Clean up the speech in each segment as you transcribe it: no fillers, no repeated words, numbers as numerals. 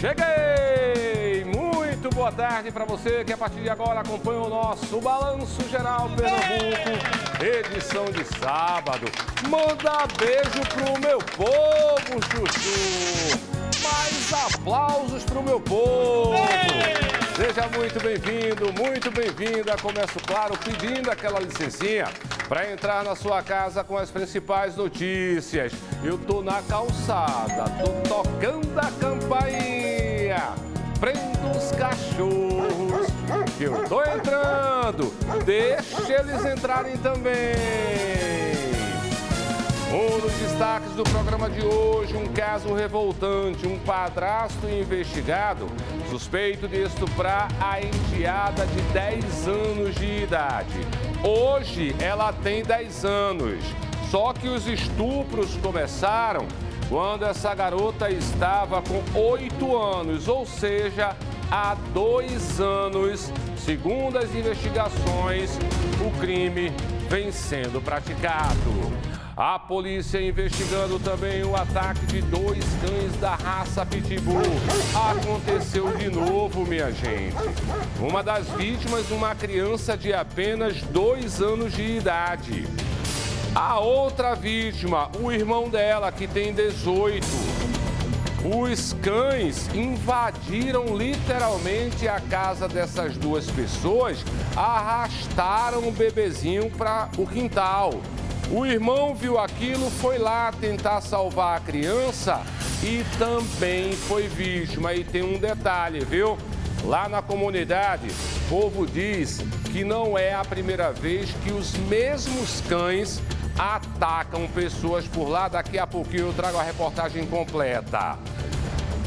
Cheguei! Muito boa tarde para você que a partir de agora acompanha o nosso Balanço Geral Pernambuco, edição de sábado. Manda beijo pro meu povo, Chuchu! Mais aplausos pro meu povo! Seja muito bem-vindo, muito bem-vinda. Começo, claro, pedindo aquela licencinha para entrar na sua casa com as principais notícias. Eu tô na calçada, tô tocando a campainha, prendo os cachorros, que eu tô entrando, deixa eles entrarem também. Um dos destaques do programa de hoje, um caso revoltante, um padrasto investigado, suspeito de estuprar a enteada de 10 anos de idade. Hoje ela tem 10 anos, só que os estupros começaram quando essa garota estava com 8 anos, ou seja, há 2 anos. Segundo as investigações, o crime vem sendo praticado. A polícia investigando também o ataque de 2 cães da raça Pitbull. Aconteceu de novo, minha gente. Uma das vítimas, uma criança de apenas 2 anos de idade. A outra vítima, o irmão dela, que tem 18. Os cães invadiram literalmente a casa dessas 2 pessoas, arrastaram o bebezinho para o quintal. O irmão viu aquilo, foi lá tentar salvar a criança e também foi vítima. E tem um detalhe, viu? Lá na comunidade, o povo diz que não é a primeira vez que os mesmos cães atacam pessoas por lá. Daqui a pouquinho eu trago a reportagem completa.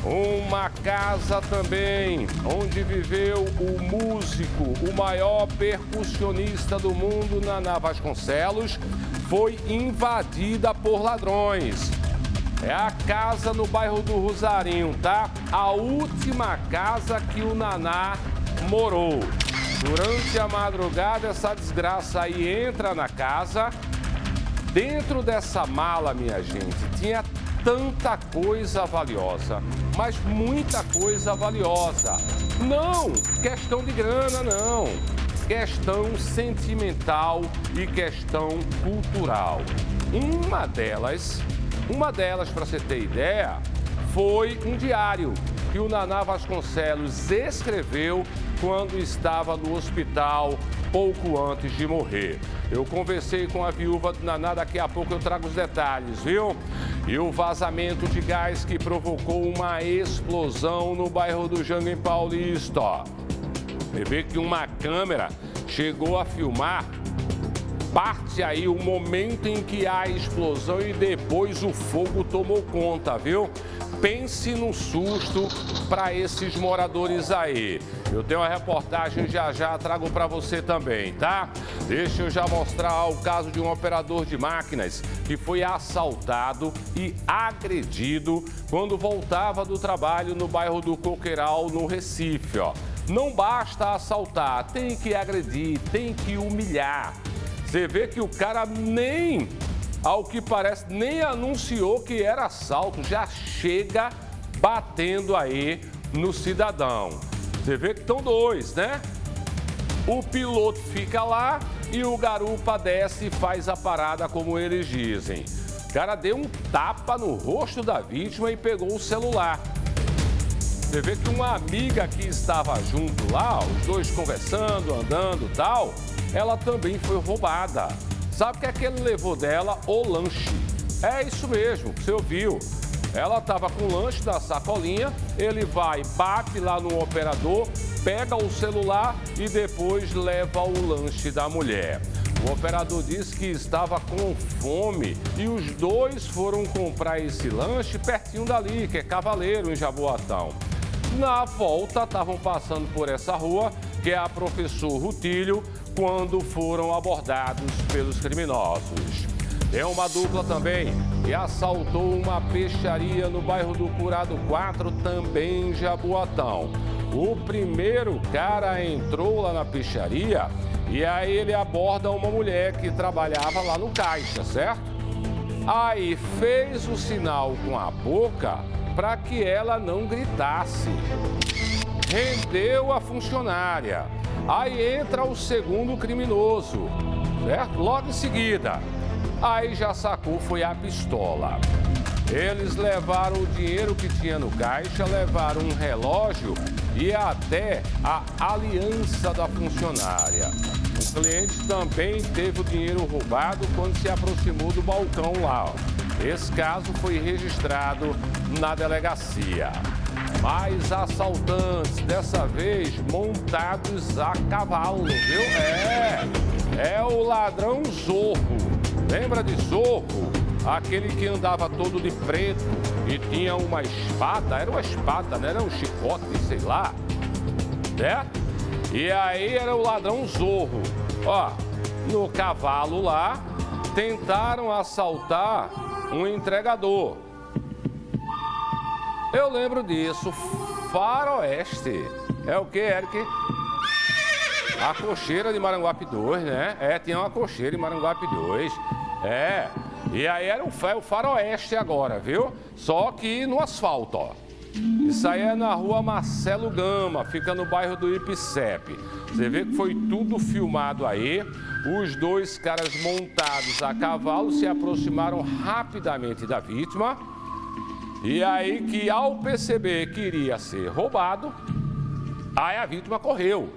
Uma casa também, onde viveu o músico, o maior percussionista do mundo, Naná Vasconcelos, foi invadida por ladrões. É a casa no bairro do Rosarinho, tá? A última casa que o Naná morou. Durante a madrugada, essa desgraça aí entra na casa. Dentro dessa mala, minha gente, tinha tanta coisa valiosa, mas muita coisa valiosa. Não questão de grana, não. Questão sentimental e questão cultural. Uma delas, para você ter ideia, foi um diário que o Naná Vasconcelos escreveu quando estava no hospital pouco antes de morrer. Eu conversei com a viúva do Naná, daqui a pouco eu trago os detalhes, viu? E o vazamento de gás que provocou uma explosão no bairro do Janguem Paulista. Você vê que uma câmera chegou a filmar parte aí o momento em que há a explosão e depois o fogo tomou conta, viu? Pense no susto para esses moradores aí. Eu tenho uma reportagem já trago para você também, tá? Deixa eu já mostrar o caso de um operador de máquinas que foi assaltado e agredido quando voltava do trabalho no bairro do Coqueiral, no Recife, ó. Não basta assaltar, tem que agredir, tem que humilhar. Você vê que o cara nem, ao que parece, nem anunciou que era assalto, já chega batendo aí no cidadão. Você vê que estão 2, né? O piloto fica lá e o garupa desce e faz a parada, como eles dizem. O cara deu um tapa no rosto da vítima e pegou o celular. Você vê que uma amiga que estava junto lá, os 2 conversando, andando e tal, ela também foi roubada. Sabe o que é que ele levou dela? O lanche. É isso mesmo, você ouviu. Ela estava com o lanche na sacolinha, ele vai, bate lá no operador, pega o celular e depois leva o lanche da mulher. O operador disse que estava com fome e os 2 foram comprar esse lanche pertinho dali, que é Cavaleiro, em Jaboatão. Na volta, estavam passando por essa rua, que é a Professor Rutilho, quando foram abordados pelos criminosos. Tem uma dupla também que assaltou uma peixaria no bairro do Curado 4, também em Jaboatão. O primeiro cara entrou lá na peixaria e aí ele aborda uma mulher que trabalhava lá no caixa, certo? Aí fez o sinal com a boca para que ela não gritasse. Rendeu a funcionária. Aí entra o segundo criminoso, certo? Logo em seguida, aí já sacou, foi a pistola. Eles levaram o dinheiro que tinha no caixa, levaram um relógio e até a aliança da funcionária. O cliente também teve o dinheiro roubado quando se aproximou do balcão lá. Esse caso foi registrado na delegacia. Mais assaltantes, dessa vez montados a cavalo, viu? É o ladrão Zorro. Lembra de Zorro? Aquele que andava todo de preto e tinha uma espada, era uma espada, né? Era um chicote, sei lá, né? E aí era o ladrão Zorro. Ó, no cavalo lá, tentaram assaltar um entregador. Eu lembro disso, Faroeste. É o que, Eric? A cocheira de Maranguape 2, né? Tinha uma cocheira em Maranguape 2. E aí era o Faroeste agora, viu? Só que no asfalto, ó. Isso aí é na rua Marcelo Gama, fica no bairro do Ipicep. Você vê que foi tudo filmado aí. Os dois caras montados a cavalo se aproximaram rapidamente da vítima. E aí que ao perceber que iria ser roubado, aí a vítima correu.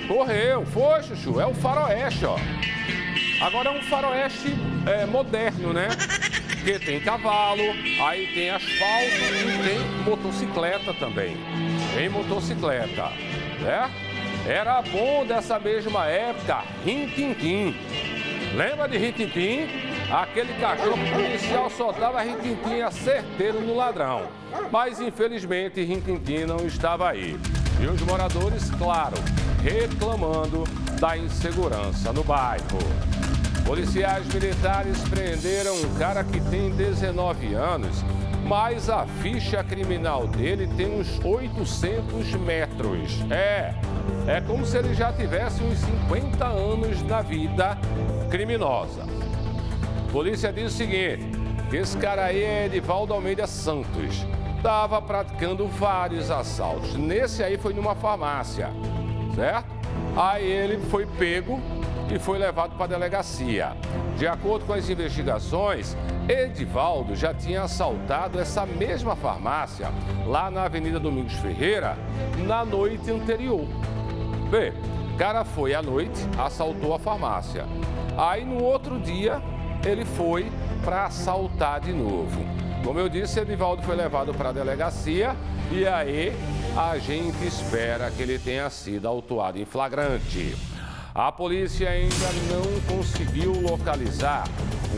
Correu, foi, Chuchu, é o Faroeste, ó. Agora é um Faroeste moderno, né? Porque tem cavalo, aí tem asfalto e tem motocicleta também. Tem motocicleta, né? Era bom dessa mesma época, Rin-Tin-Tin. Lembra de Rin-Tin-Tin? Aquele cachorro policial soltava Rin-Tin-Tin certeiro no ladrão. Mas infelizmente Rin-Tin-Tin não estava aí. E os moradores, claro, reclamando da insegurança no bairro. Policiais militares prenderam um cara que tem 19 anos, mas a ficha criminal dele tem uns 800 metros. É como se ele já tivesse uns 50 anos na vida criminosa. A polícia diz o seguinte, que esse cara aí é Edivaldo Almeida Santos. Estava praticando vários assaltos. Nesse aí foi numa farmácia, certo? Aí ele foi pego e foi levado para a delegacia. De acordo com as investigações, Edivaldo já tinha assaltado essa mesma farmácia lá na Avenida Domingos Ferreira na noite anterior. Bem, o cara foi à noite, assaltou a farmácia. Aí no outro dia ele foi para assaltar de novo. Como eu disse, Edivaldo foi levado para a delegacia e aí a gente espera que ele tenha sido autuado em flagrante. A polícia ainda não conseguiu localizar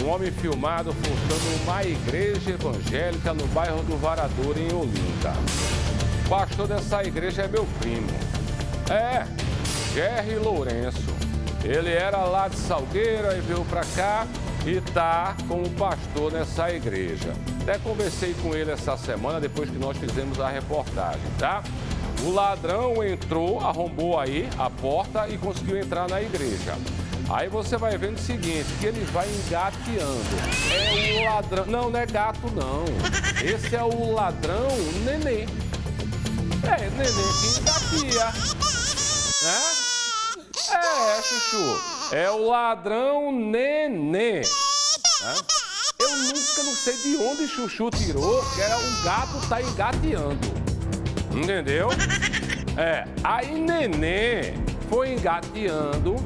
um homem filmado furtando uma igreja evangélica no bairro do Varador, em Olinda. O pastor dessa igreja é meu primo. Jerry Lourenço. Ele era lá de Salgueiro, aí veio para cá e tá como pastor nessa igreja. Até conversei com ele essa semana, depois que nós fizemos a reportagem, tá? O ladrão entrou, arrombou aí a porta e conseguiu entrar na igreja. Aí você vai vendo o seguinte, que ele vai engateando. É o ladrão... Não é gato, não. Esse é o ladrão Nenê. Nenê que engatia. Chuchu. É o ladrão Nenê. Eu nunca não sei de onde Chuchu tirou, que era um gato tá engateando. Entendeu? Aí Nenê foi engateando,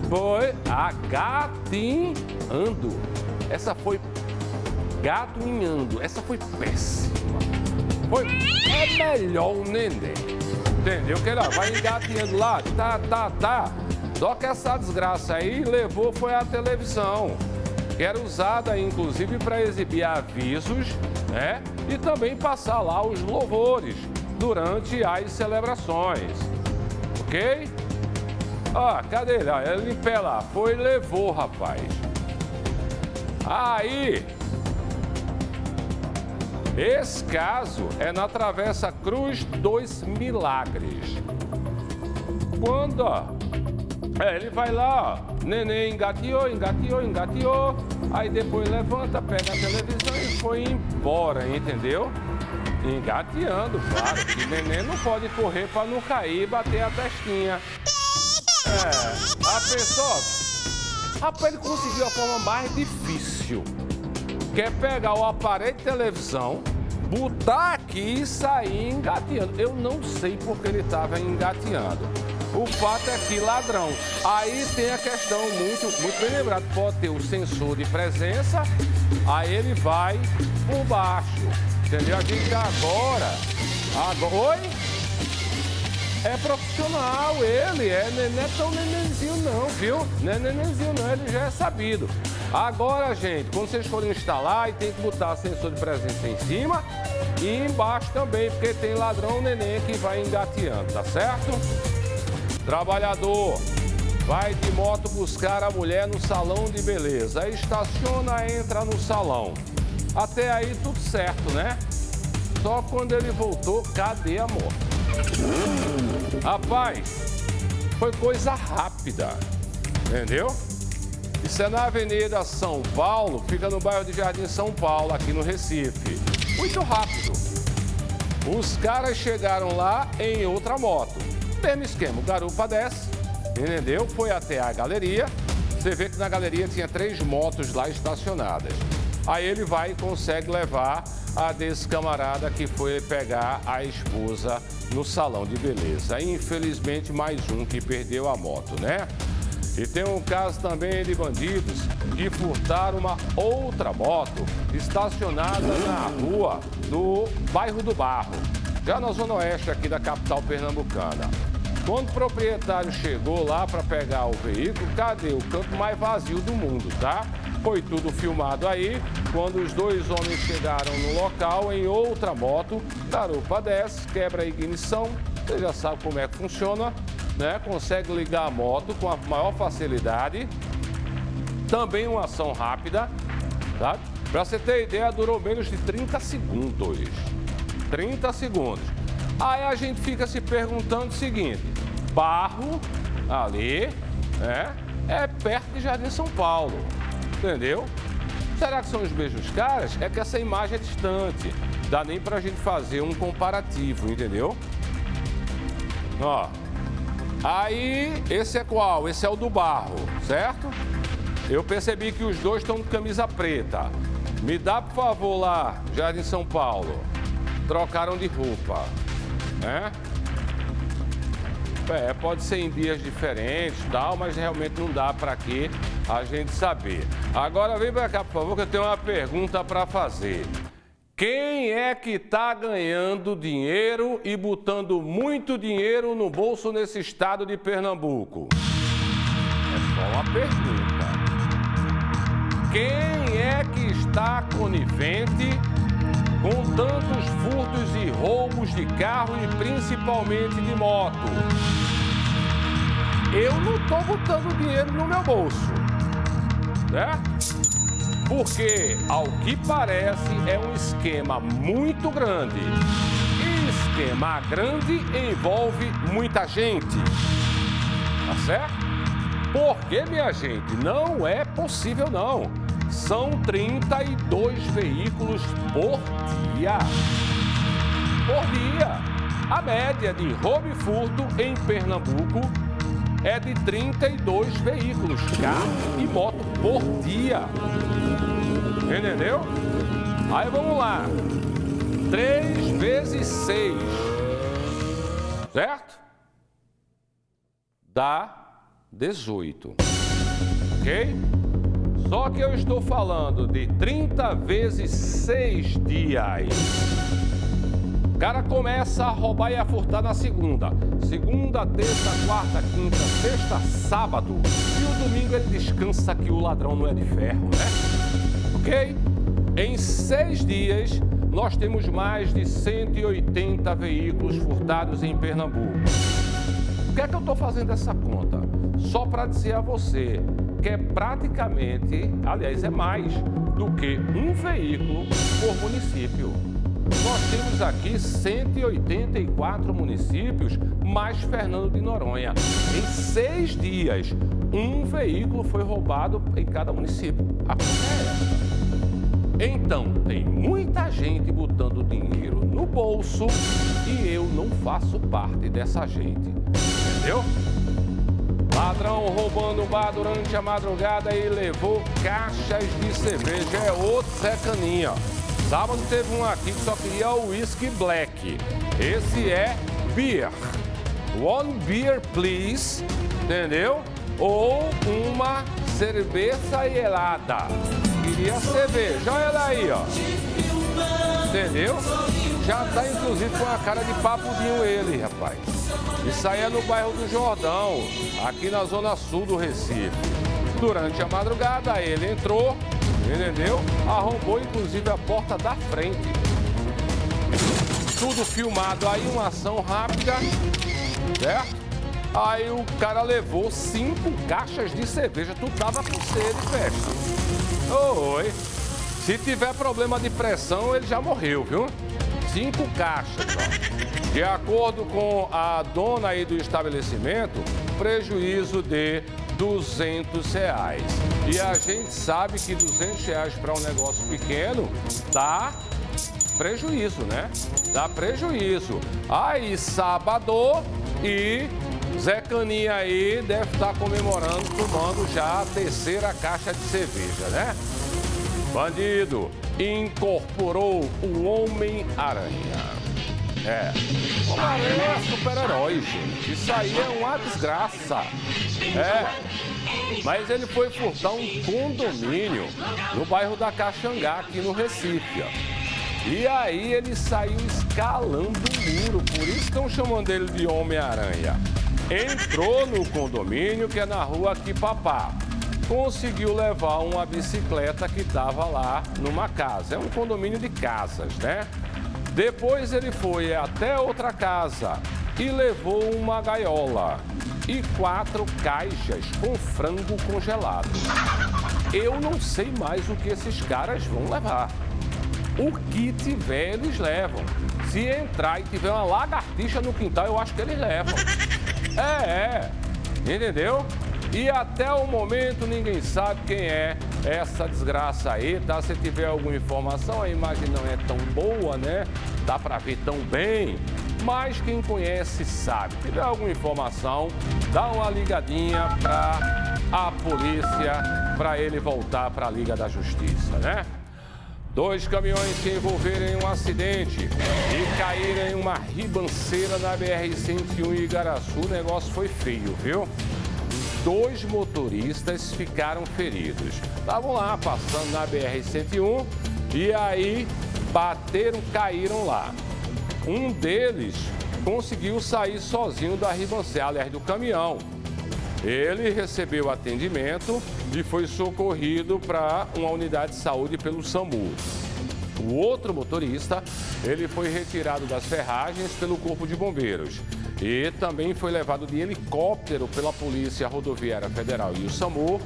foi agatinhando. Essa foi gatinhando, essa foi péssima. É melhor o Nenê. Entendeu? Que ele vai engateando lá, tá. Só que essa desgraça aí levou foi a televisão, que era usada inclusive para exibir avisos, né? E também passar lá os louvores durante as celebrações, ok? Cadê ele? Ele em pé lá, foi e levou, rapaz. Aí, esse caso é na Travessa Cruz dos Milagres. Quando Ele vai lá, ó, neném engateou, aí depois levanta, pega a televisão e foi embora, entendeu? Engateando, claro, que neném não pode correr para não cair e bater a testinha. A pessoa, rapaz, ele conseguiu a forma mais difícil, que é pegar o aparelho de televisão, botar aqui e sair engateando. Eu não sei porque ele estava engateando. O fato é que ladrão. Aí tem a questão muito bem lembrado. Pode ter o sensor de presença, aí ele vai por baixo. Entendeu? A gente agora... Oi? É profissional ele, não é tão nenenzinho não, viu? Não é nenenzinho não, ele já é sabido. Agora, gente, quando vocês forem instalar, tem que botar sensor de presença em cima e embaixo também, porque tem ladrão neném que vai engateando, tá certo? Trabalhador vai de moto buscar a mulher no salão de beleza. Aí estaciona, entra no salão. Até aí tudo certo, né? Só quando ele voltou, cadê a moto? Rapaz, foi coisa rápida, entendeu? Isso é na Avenida São Paulo, fica no bairro de Jardim São Paulo, aqui no Recife. Muito rápido. Os caras chegaram lá em outra moto. Mesmo esquema, o garupa desce, entendeu? Foi até a galeria. Você vê que na galeria tinha 3 motos lá estacionadas. Aí ele vai e consegue levar a desse camarada que foi pegar a esposa no salão de beleza. Infelizmente, mais um que perdeu a moto, né? E tem um caso também de bandidos que furtaram uma outra moto estacionada na rua do bairro do Barro, já na zona oeste aqui da capital pernambucana. Quando o proprietário chegou lá para pegar o veículo, cadê? O canto mais vazio do mundo, tá? Foi tudo filmado aí. Quando os 2 homens chegaram no local em outra moto, garupa desce, quebra a ignição. Você já sabe como é que funciona, né? Consegue ligar a moto com a maior facilidade. Também uma ação rápida, tá? Para você ter ideia, durou menos de 30 segundos. 30 segundos. Aí a gente fica se perguntando o seguinte: Barro, ali, né? É perto de Jardim São Paulo, entendeu? Será que são os mesmos caras? É que essa imagem é distante, dá nem pra gente fazer um comparativo, entendeu? Ó, aí, esse é qual? Esse é o do Barro, certo? Eu percebi que os 2 estão de camisa preta. Me dá, por favor, lá, Jardim São Paulo. Trocaram de roupa, né? Pode ser em dias diferentes e tal, mas realmente não dá para aqui a gente saber. Agora vem para cá, por favor, que eu tenho uma pergunta para fazer. Quem é que está ganhando dinheiro e botando muito dinheiro no bolso nesse estado de Pernambuco? É só uma pergunta. Quem é que está conivente com tantos furtos e roubos de carro e principalmente de moto? Eu não estou botando dinheiro no meu bolso, né? Porque, ao que parece, é um esquema muito grande. E esquema grande envolve muita gente, tá certo? Porque, minha gente, não é possível não. São 32 veículos por dia. Por dia. A média de roubo e furto em Pernambuco é de 32 veículos, carro e moto por dia. Entendeu? Aí vamos lá. 3 vezes 6. Certo? Dá 18. Ok? Só que eu estou falando de 30 vezes 6 dias. O cara começa a roubar e a furtar na segunda. Segunda, terça, quarta, quinta, sexta, sábado. E o domingo ele descansa que o ladrão não é de ferro, né? Ok? Em 6 dias, nós temos mais de 180 veículos furtados em Pernambuco. Por que é que eu estou fazendo essa conta? Só para dizer a você que é praticamente, aliás, é mais do que um veículo por município. Nós temos aqui 184 municípios, mais Fernando de Noronha. Em 6 dias, um veículo foi roubado em cada município. A conta é essa. Então, tem muita gente botando dinheiro no bolso e eu não faço parte dessa gente. Entendeu? Ladrão roubando um bar durante a madrugada e levou caixas de cerveja. É outro Zé Caninha. Sábado teve um aqui que só queria o whisky black. Esse é beer. One beer, please. Entendeu? Ou uma cerveja gelada. Queria cerveja. Olha daí, ó. Entendeu? Já tá inclusive com a cara de papudinho ele, rapaz. Isso aí é no bairro do Jordão, aqui na zona sul do Recife. Durante a madrugada ele entrou, entendeu? Arrombou inclusive a porta da frente. Tudo filmado aí, uma ação rápida, certo? Aí o cara levou 5 caixas de cerveja. Tu tava com sede, festa. Oi. Se tiver problema de pressão, ele já morreu, viu? 5 caixas, ó. De acordo com a dona aí do estabelecimento, prejuízo de R$200. E a gente sabe que R$200 para um negócio pequeno dá prejuízo, né? Dá prejuízo. Aí, sábado, e Zé Caninha aí deve estar comemorando, tomando já a 3ª caixa de cerveja, né? Bandido incorporou o Homem-Aranha. Homem-Aranha é super-herói, gente. Isso aí é uma desgraça. Mas ele foi furtar um condomínio no bairro da Caxangá, aqui no Recife, ó. E aí ele saiu escalando o muro, por isso estão chamando ele de Homem-Aranha. Entrou no condomínio, que é na rua Quipapá. Conseguiu levar uma bicicleta que estava lá numa casa. É um condomínio de casas, né? Depois ele foi até outra casa e levou uma gaiola e 4 caixas com frango congelado. Eu não sei mais o que esses caras vão levar. O que tiver, eles levam. Se entrar e tiver uma lagartixa no quintal, eu acho que eles levam. Entendeu? E até o momento ninguém sabe quem é essa desgraça aí, tá? Se tiver alguma informação, a imagem não é tão boa, né? Dá pra ver tão bem, mas quem conhece sabe. Se tiver alguma informação, dá uma ligadinha pra a polícia, pra ele voltar pra Liga da Justiça, né? 2 caminhões se envolveram em um acidente e caíram em uma ribanceira na BR-101 em Igaraçu. O negócio foi feio, viu? 2 motoristas ficaram feridos. Estavam lá passando na BR-101 e aí bateram, caíram lá. Um deles conseguiu sair sozinho da ribanceira, aliás, do caminhão. Ele recebeu atendimento e foi socorrido para uma unidade de saúde pelo SAMU. O outro motorista, ele foi retirado das ferragens pelo Corpo de Bombeiros e também foi levado de helicóptero pela Polícia Rodoviária Federal e o SAMU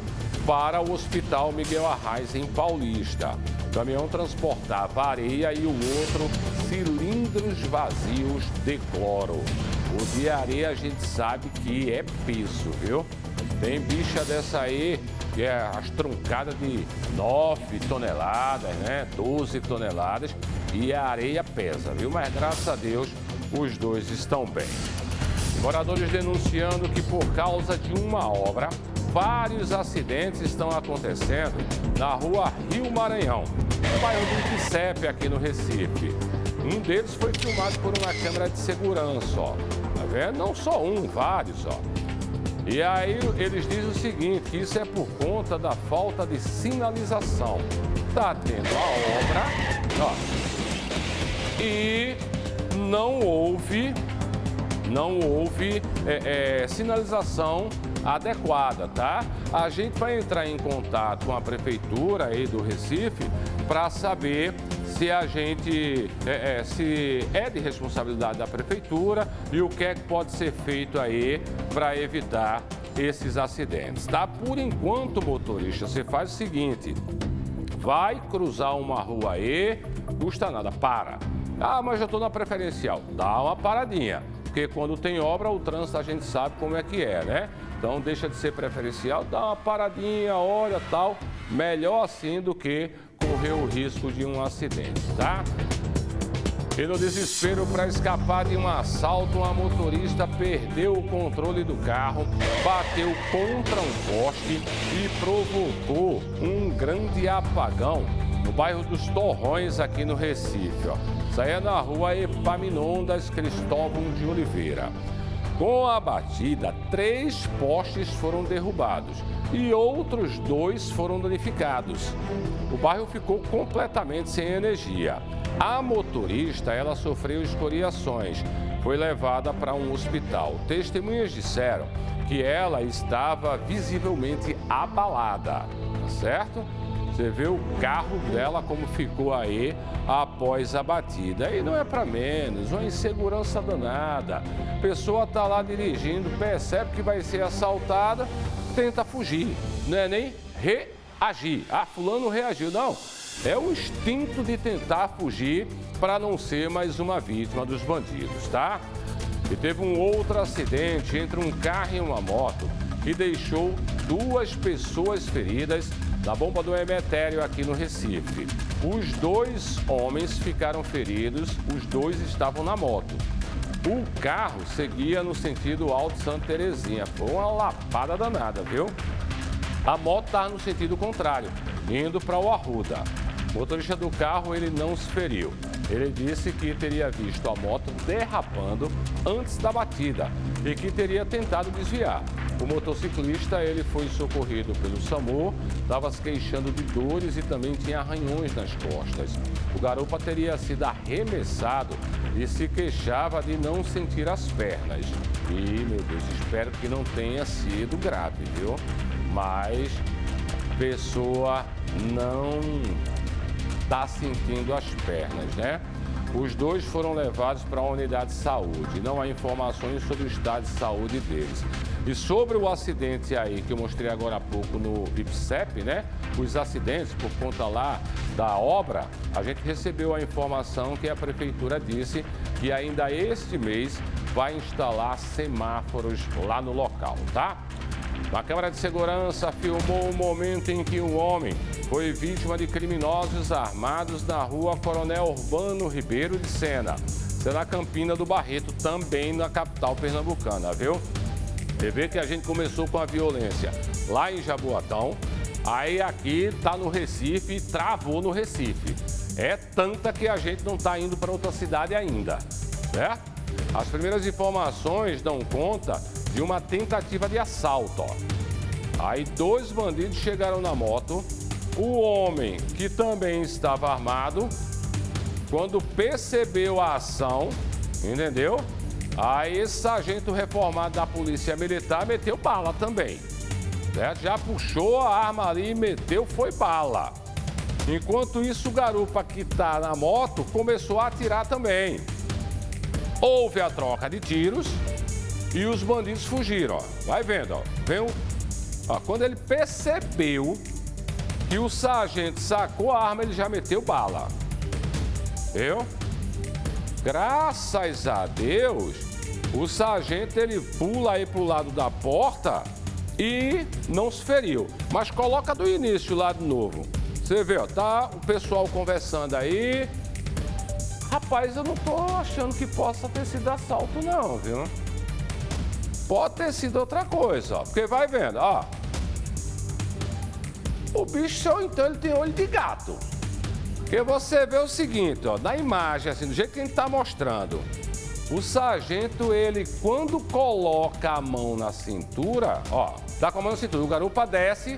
para o Hospital Miguel Arraes, em Paulista. O caminhão transportava areia e o outro cilindros vazios de cloro. O de areia a gente sabe que é peso, viu? Tem bicha dessa aí que é as truncadas de 9 toneladas, né? 12 toneladas e a areia pesa, viu? Mas graças a Deus os 2 estão bem. Moradores denunciando que por causa de uma obra, vários acidentes estão acontecendo na rua Rio Maranhão, no bairro do Iticepe, aqui no Recife. Um deles foi filmado por uma câmera de segurança, ó. Tá vendo? Não só um, vários, ó. E aí eles dizem o seguinte, que isso é por conta da falta de sinalização. Tá tendo a obra, ó, e não houve sinalização adequada, tá? A gente vai entrar em contato com a prefeitura aí do Recife para saber se a gente se é de responsabilidade da prefeitura e o que é que pode ser feito aí para evitar esses acidentes, tá? Por enquanto, motorista, você faz o seguinte, vai cruzar uma rua aí, custa nada, para. Ah, mas eu estou na preferencial, dá uma paradinha. Porque quando tem obra, o trânsito a gente sabe como é que é, né? Então deixa de ser preferencial, dá uma paradinha, olha, tal. Melhor assim do que correr o risco de um acidente, tá? E no desespero para escapar de um assalto, uma motorista perdeu o controle do carro, bateu contra um poste e provocou um grande apagão no bairro dos Torrões, aqui no Recife. Saia na rua Epaminondas Cristóvão de Oliveira. Com a batida, 3 postes foram derrubados e outros 2 foram danificados. O bairro ficou completamente sem energia. A motorista, ela sofreu escoriações, foi levada para um hospital. Testemunhas disseram que ela estava visivelmente abalada, tá certo? Você vê o carro dela como ficou aí após a batida. E não é para menos, uma insegurança danada. A pessoa está lá dirigindo, percebe que vai ser assaltada, tenta fugir. Não é nem reagir. Ah, fulano reagiu. Não, é o instinto de tentar fugir para não ser mais uma vítima dos bandidos, tá? E teve um outro acidente entre um carro e uma moto que deixou 2 pessoas feridas na bomba do Emetério aqui no Recife. Os 2 homens ficaram feridos, os 2 estavam na moto. O carro seguia no sentido Alto Santa Terezinha. Foi uma lapada danada, viu? A moto estava no sentido contrário, indo para o Arruda. O motorista do carro, ele não se feriu. Ele disse que teria visto a moto derrapando antes da batida e que teria tentado desviar. O motociclista, ele foi socorrido pelo SAMU, estava se queixando de dores e também tinha arranhões nas costas. O garupa teria sido arremessado e se queixava de não sentir as pernas. E, meu Deus, espero que não tenha sido grave, viu? Mas a pessoa não está sentindo as pernas, né? Os 2 foram levados para a unidade de saúde. Não há informações sobre o estado de saúde deles. E sobre o acidente aí que eu mostrei agora há pouco no IPSEP, né? Os acidentes por conta lá da obra, a gente recebeu a informação que a prefeitura disse que ainda este mês vai instalar semáforos lá no local, tá? A câmera de segurança filmou o momento em que um homem foi vítima de criminosos armados na rua Coronel Urbano Ribeiro de Sena, na Campina do Barreto, também na capital pernambucana, viu? Você vê que a gente começou com a violência lá em Jaboatão, aí aqui tá no Recife e travou no Recife. É tanta que a gente não está indo para outra cidade ainda, certo? As primeiras informações dão conta de uma tentativa de assalto, ó. Aí 2 bandidos chegaram na moto, o homem, que também estava armado, quando percebeu a ação, entendeu? Aí esse sargento reformado da Polícia Militar meteu bala também, certo? Já puxou a arma ali e meteu, foi bala. Enquanto isso, o garupa que está na moto começou a atirar também. Houve a troca de tiros e os bandidos fugiram, ó. Vai vendo, ó. Ó, quando ele percebeu que o sargento sacou a arma, ele já meteu bala. Viu? Graças a Deus, o sargento, ele pula aí pro lado da porta e não se feriu. Mas coloca do início lá de novo. Você vê, ó, tá o pessoal conversando aí. Rapaz, eu não tô achando que possa ter sido assalto não, viu? Pode ter sido outra coisa, ó. Porque vai vendo, ó. O bicho, então, ele tem olho de gato. Porque você vê o seguinte, ó, na imagem, assim, do jeito que a gente tá mostrando, o sargento, ele, quando coloca a mão na cintura, ó, tá com a mão na cintura, o garupa desce,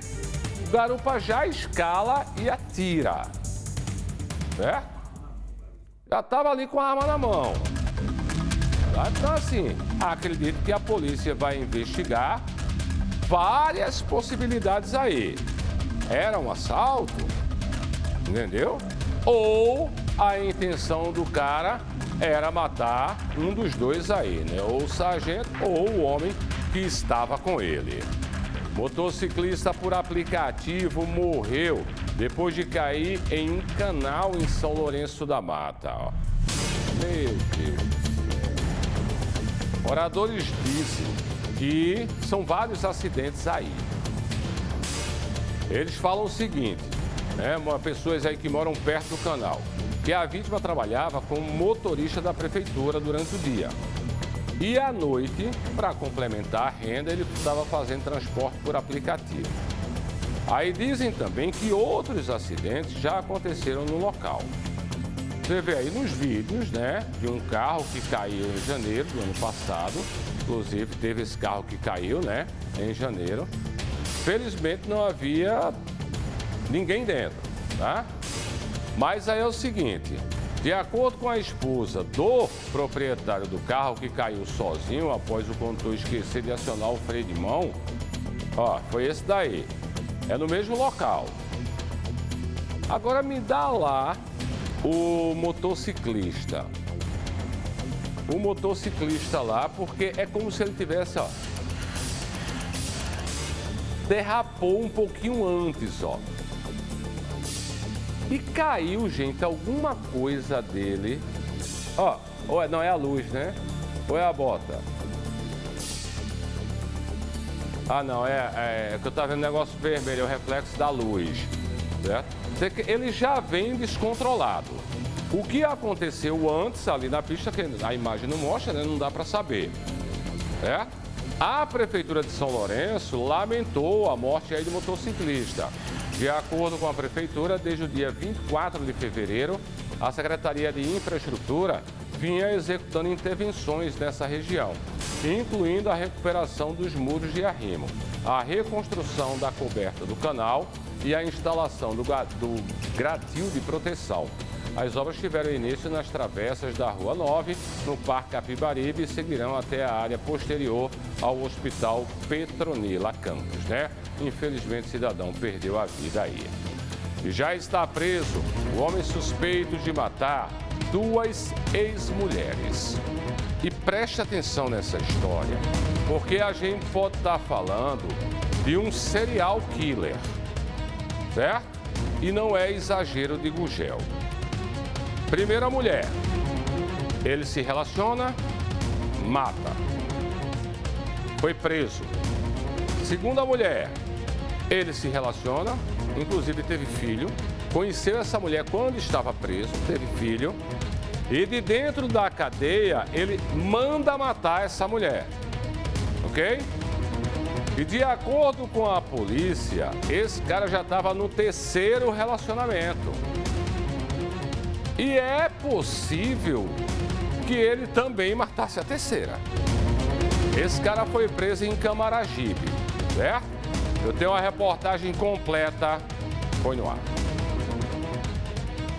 o garupa já escala e atira, certo? Já tava ali com a arma na mão. Então, assim, acredito que a polícia vai investigar várias possibilidades aí. Era um assalto, entendeu? Ou a intenção do cara era matar um dos 2 aí, né? Ou o sargento ou o homem que estava com ele. Motociclista por aplicativo morreu depois de cair em um canal em São Lourenço da Mata, ó. Meu Deus. Moradores dizem que são vários acidentes aí. Eles falam o seguinte, né, pessoas aí que moram perto do canal, que a vítima trabalhava como motorista da prefeitura durante o dia. E à noite, para complementar a renda, ele estava fazendo transporte por aplicativo. Aí dizem também que outros acidentes já aconteceram no local. Você vê aí nos vídeos, né, de um carro que caiu em janeiro do ano passado. Inclusive, teve esse carro que caiu, né, em janeiro. Felizmente, não havia ninguém dentro, tá? Mas aí é o seguinte, de acordo com a esposa do proprietário do carro que caiu sozinho após o condutor esquecer de acionar o freio de mão, ó, foi esse daí. É no mesmo local. Agora me dá lá o motociclista. O motociclista lá, porque é como se ele tivesse, ó, derrapou um pouquinho antes, ó. E caiu, gente, alguma coisa dele. Ó, não é a luz, né? Ou é a bota? Ah, não, é que eu tava vendo um negócio vermelho, é o reflexo da luz, certo? Ele já vem descontrolado. O que aconteceu antes ali na pista, que a imagem não mostra, né? Não dá para saber, certo? A Prefeitura de São Lourenço lamentou a morte aí do motociclista. De acordo com a Prefeitura, desde o dia 24 de fevereiro, a Secretaria de Infraestrutura vinha executando intervenções nessa região, incluindo a recuperação dos muros de arrimo, a reconstrução da coberta do canal e a instalação do gradil de proteção. As obras tiveram início nas travessas da Rua 9, no Parque Capibaribe, e seguirão até a área posterior ao Hospital Petronila Campos, né? Infelizmente, o cidadão perdeu a vida aí. E já está preso o homem suspeito de matar 2 ex-mulheres. E preste atenção nessa história, porque a gente pode estar falando de um serial killer, certo? E não é exagero de Gugel. Primeira mulher, ele se relaciona, mata, foi preso. Segunda mulher, ele se relaciona, inclusive teve filho, conheceu essa mulher quando estava preso, teve filho, e de dentro da cadeia ele manda matar essa mulher, ok? E de acordo com a polícia, esse cara já estava no 3º relacionamento. E é possível que ele também matasse a 3ª. Esse cara foi preso em Camaragibe, certo? Eu tenho uma reportagem completa, põe no ar.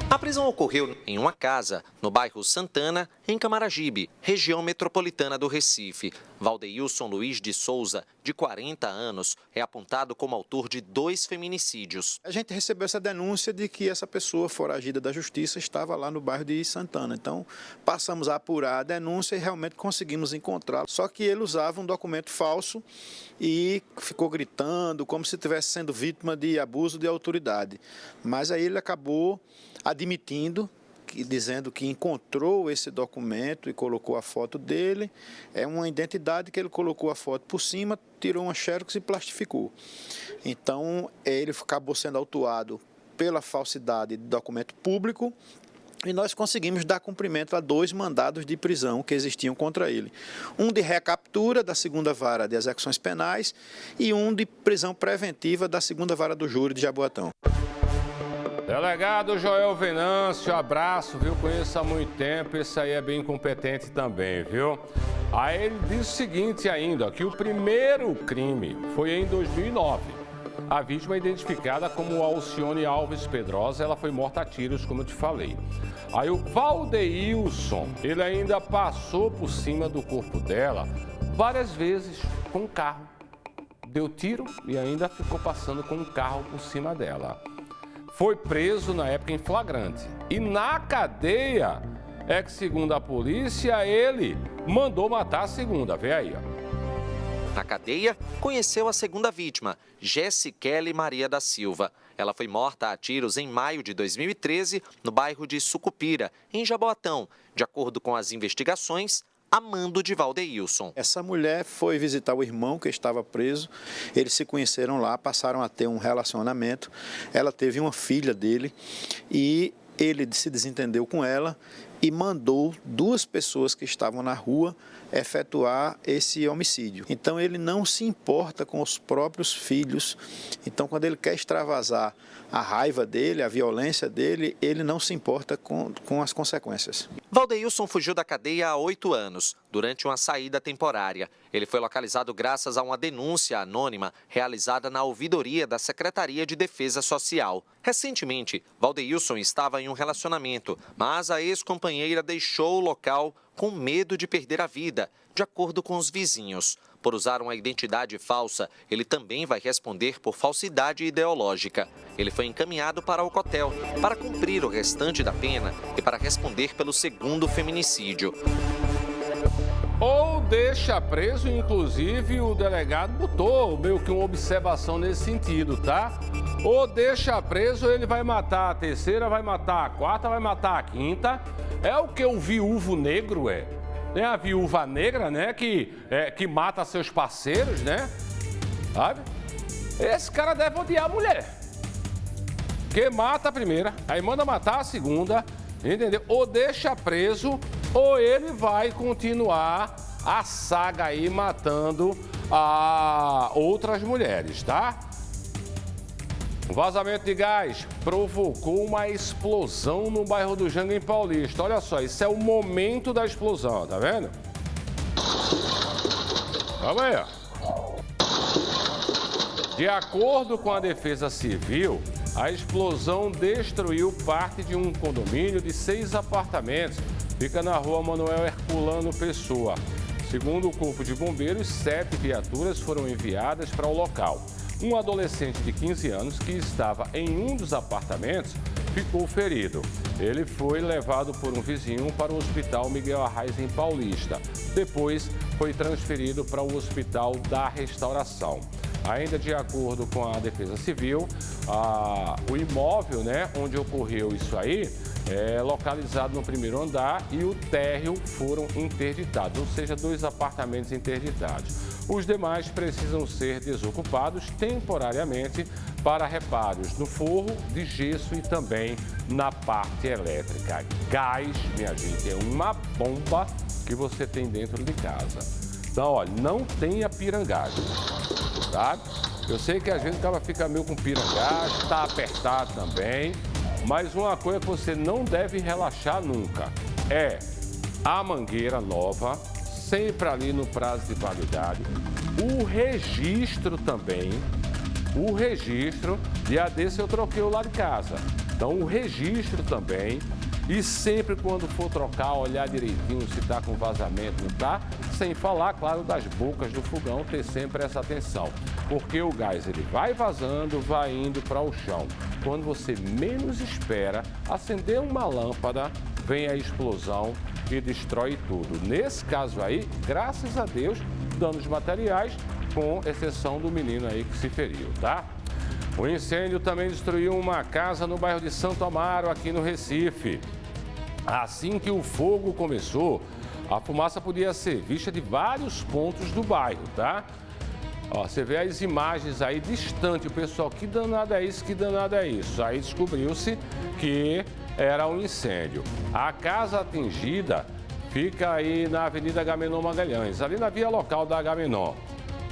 A prisão ocorreu em uma casa, no bairro Santana, em Camaragibe, região metropolitana do Recife. Valdeilson Luiz de Souza, de 40 anos, é apontado como autor de 2 feminicídios. A gente recebeu essa denúncia de que essa pessoa foragida da justiça estava lá no bairro de Santana. Então, passamos a apurar a denúncia e realmente conseguimos encontrá-lo. Só que ele usava um documento falso e ficou gritando como se estivesse sendo vítima de abuso de autoridade. Mas aí ele acabou admitindo, dizendo que encontrou esse documento e colocou a foto dele. É uma identidade que ele colocou a foto por cima, tirou uma xerox e plastificou. Então, ele acabou sendo autuado pela falsidade de documento público e nós conseguimos dar cumprimento a 2 mandados de prisão que existiam contra ele. Um de recaptura da 2ª Vara de Execuções Penais e um de prisão preventiva da 2ª Vara do Júri de Jaboatão. Delegado Joel Venâncio, abraço, viu? Conheço há muito tempo, esse aí é bem competente também, viu? Aí ele diz o seguinte ainda, que o primeiro crime foi em 2009. A vítima é identificada como Alcione Alves Pedrosa, ela foi morta a tiros, como eu te falei. Aí o Valdeilson, ele ainda passou por cima do corpo dela várias vezes com um carro. Deu tiro e ainda ficou passando com um carro por cima dela. Foi preso na época em flagrante. E na cadeia é que, segundo a polícia, ele mandou matar a segunda. Vê aí, ó. Na cadeia, conheceu a segunda vítima, Jessicele Maria da Silva. Ela foi morta a tiros em maio de 2013, no bairro de Sucupira, em Jaboatão. De acordo com as investigações, a mando de Valdeilson. Essa mulher foi visitar o irmão que estava preso, eles se conheceram lá, passaram a ter um relacionamento, ela teve uma filha dele e ele se desentendeu com ela e mandou 2 pessoas que estavam na rua efetuar esse homicídio. Então ele não se importa com os próprios filhos. Então quando ele quer extravasar a raiva dele, a violência dele, ele não se importa com as consequências. Valdeilson fugiu da cadeia há 8 anos, durante uma saída temporária. Ele foi localizado graças a uma denúncia anônima realizada na ouvidoria da Secretaria de Defesa Social. Recentemente, Valdeilson estava em um relacionamento, mas a ex-companheira deixou o local com medo de perder a vida, de acordo com os vizinhos. Por usar uma identidade falsa, ele também vai responder por falsidade ideológica. Ele foi encaminhado para o Cotel para cumprir o restante da pena e para responder pelo 2º feminicídio. Ou deixa preso, inclusive o delegado botou meio que uma observação nesse sentido, tá? Ou deixa preso, ele vai matar a 3ª, vai matar a 4ª, vai matar a 5ª. É o que o viúvo negro é. É a viúva negra, né, que mata seus parceiros, né? Sabe? Esse cara deve odiar a mulher. Que mata a primeira, aí manda matar a 2ª, entendeu? Ou deixa preso, ou ele vai continuar a saga aí matando outras mulheres, tá? O vazamento de gás provocou uma explosão no bairro do Janga, em Paulista. Olha só, isso é o momento da explosão, tá vendo? Vamos aí, ó. De acordo com a Defesa Civil, a explosão destruiu parte de um condomínio de 6 apartamentos. Fica na rua Manuel Herculano Pessoa. Segundo o Corpo de Bombeiros, 7 viaturas foram enviadas para o local. Um adolescente de 15 anos que estava em um dos apartamentos ficou ferido. Ele foi levado por um vizinho para o Hospital Miguel Arraes, em Paulista. Depois, foi transferido para o Hospital da Restauração. Ainda de acordo com a Defesa Civil, o imóvel, né, onde ocorreu isso aí, é localizado no 1º andar e o térreo foram interditados, ou seja, 2 apartamentos interditados. Os demais precisam ser desocupados temporariamente para reparos no forro de gesso e também na parte elétrica. Gás, minha gente, é uma bomba que você tem dentro de casa. Então, olha, não tenha pirangagem, tá? Eu sei que às vezes o cara fica meio com pirangagem, está apertado também, mas uma coisa que você não deve relaxar nunca é a mangueira nova, sempre ali no prazo de validade, o registro também, dia desse eu troquei o lá de casa, então o registro também, e sempre quando for trocar, olhar direitinho se está com vazamento, não está, sem falar, claro, das bocas do fogão, ter sempre essa atenção, porque o gás ele vai vazando, vai indo para o chão. Quando você menos espera, acender uma lâmpada, vem a explosão e destrói tudo. Nesse caso aí, graças a Deus, danos materiais, com exceção do menino aí que se feriu, tá? O incêndio também destruiu uma casa no bairro de Santo Amaro, aqui no Recife. Assim que o fogo começou, a fumaça podia ser vista de vários pontos do bairro, tá? Ó, você vê as imagens aí distante, o pessoal, que danado é isso, que danado é isso? Aí descobriu-se que era um incêndio. A casa atingida fica aí na Avenida Agamenon Magalhães, ali na via local da Agamenon,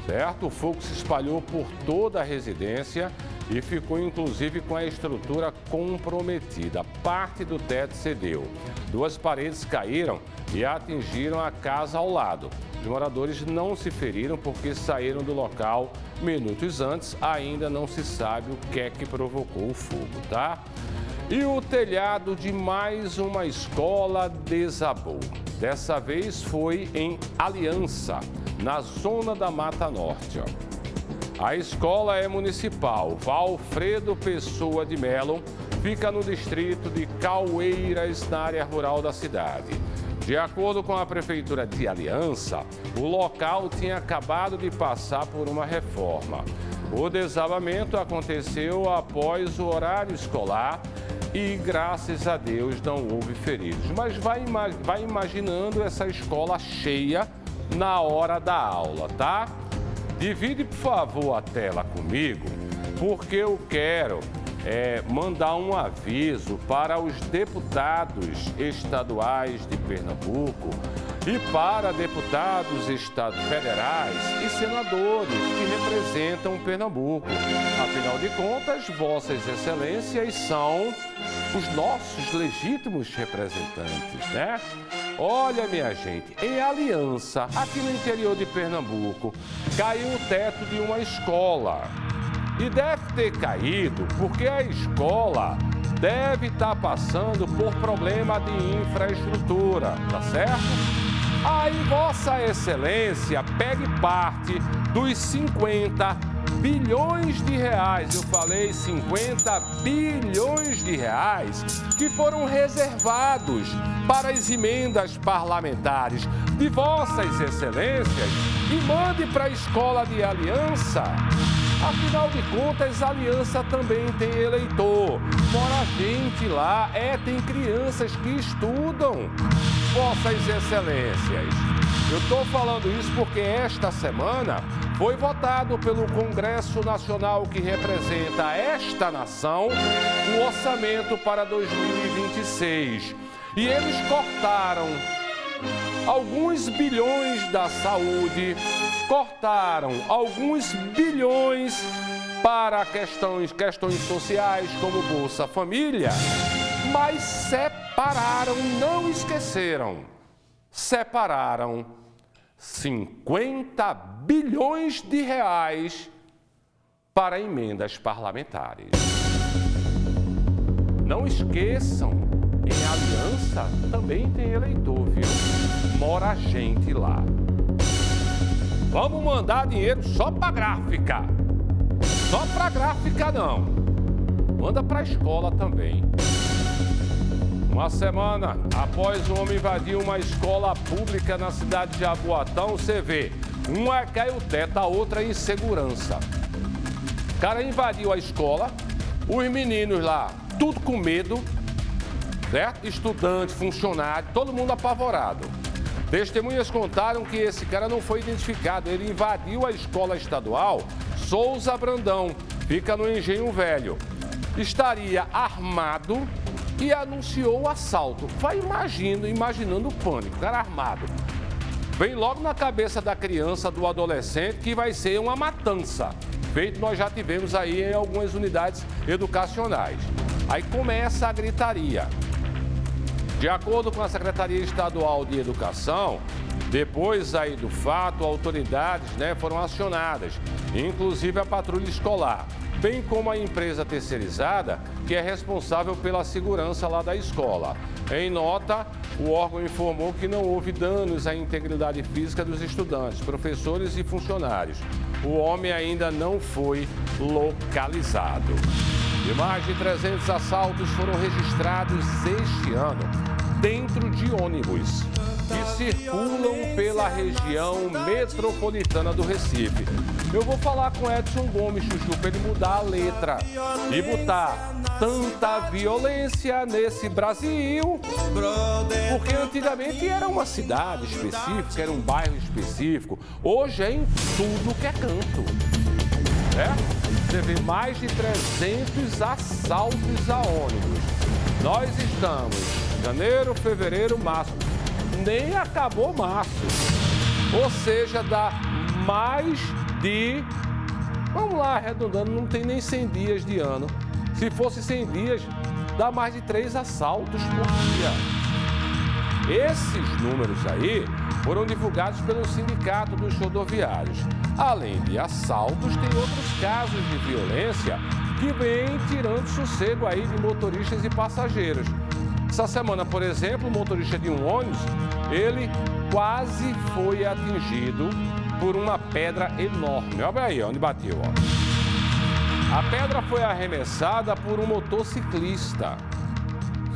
certo? O fogo se espalhou por toda a residência e ficou inclusive com a estrutura comprometida. Parte do teto cedeu. 2 paredes caíram e atingiram a casa ao lado. Os moradores não se feriram porque saíram do local minutos antes. Ainda não se sabe o que é que provocou o fogo, tá? E o telhado de mais uma escola desabou. Dessa vez foi em Aliança, na zona da Mata Norte. A escola é municipal, Valfredo Pessoa de Melo, fica no distrito de Caueiras, na área rural da cidade. De acordo com a Prefeitura de Aliança, o local tinha acabado de passar por uma reforma. O desabamento aconteceu após o horário escolar e, graças a Deus, não houve feridos. Mas vai imaginando essa escola cheia na hora da aula, tá? Divide, por favor, a tela comigo, porque eu quero mandar um aviso para os deputados estaduais de Pernambuco e para deputados federais e senadores que representam Pernambuco. Afinal de contas, Vossas Excelências são os nossos legítimos representantes, né? Olha, minha gente, em Aliança, aqui no interior de Pernambuco, caiu o teto de uma escola. E deve ter caído porque a escola deve estar passando por problema de infraestrutura, tá certo? Aí Vossa Excelência pegue parte dos 50 bilhões de reais, eu falei 50 bilhões de reais, que foram reservados para as emendas parlamentares de Vossas Excelências e mande para a escola de Aliança. Afinal de contas, a Aliança também tem eleitor. Mora gente lá, tem crianças que estudam. Vossas Excelências, eu estou falando isso porque esta semana foi votado pelo Congresso Nacional que representa esta nação o orçamento para 2026. E eles cortaram alguns bilhões da saúde, cortaram alguns bilhões para questões sociais como Bolsa Família, mas separaram, não esqueceram, separaram 50 bilhões de reais para emendas parlamentares. Não esqueçam, em Aliança também tem eleitor, viu? Mora gente lá. Vamos mandar dinheiro só para gráfica. Só para gráfica não. Manda para a escola também. Uma semana após o homem invadir uma escola pública na cidade de Jaboatão, você vê, uma caiu o teto, a outra é insegurança. O cara invadiu a escola, os meninos lá, tudo com medo, certo? Estudante, funcionário, todo mundo apavorado. Testemunhas contaram que esse cara não foi identificado. Ele invadiu a escola estadual Souza Brandão, fica no Engenho Velho. Estaria armado e anunciou o assalto. Vai imaginando o pânico, o cara armado. Vem logo na cabeça da criança, do adolescente, que vai ser uma matança. Feito nós já tivemos aí em algumas unidades educacionais. Aí começa a gritaria. De acordo com a Secretaria Estadual de Educação, depois aí do fato, autoridades foram acionadas, inclusive a patrulha escolar, bem como a empresa terceirizada, que é responsável pela segurança lá da escola. Em nota, o órgão informou que não houve danos à integridade física dos estudantes, professores e funcionários. O homem ainda não foi localizado. E mais de 300 assaltos foram registrados este ano dentro de ônibus que circulam pela região metropolitana do Recife. Eu vou falar com Edson Gomes, Chuchu, para ele mudar a letra e botar tanta violência nesse Brasil, porque antigamente era uma cidade específica, era um bairro específico, hoje é em tudo que é canto. Você vê mais de 300 assaltos a ônibus. Nós estamos em janeiro, fevereiro, março. Nem acabou março. Ou seja, dá mais de... Vamos lá, arredondando, não tem nem 100 dias de ano. Se fosse 100 dias, dá mais de 3 assaltos por dia. Esses números aí foram divulgados pelo Sindicato dos Rodoviários. Além de assaltos, tem outros casos de violência que vêm tirando sossego aí de motoristas e passageiros. Essa semana, por exemplo, o motorista de um ônibus, ele quase foi atingido por uma pedra enorme. Olha aí onde bateu, ó. A pedra foi arremessada por um motociclista,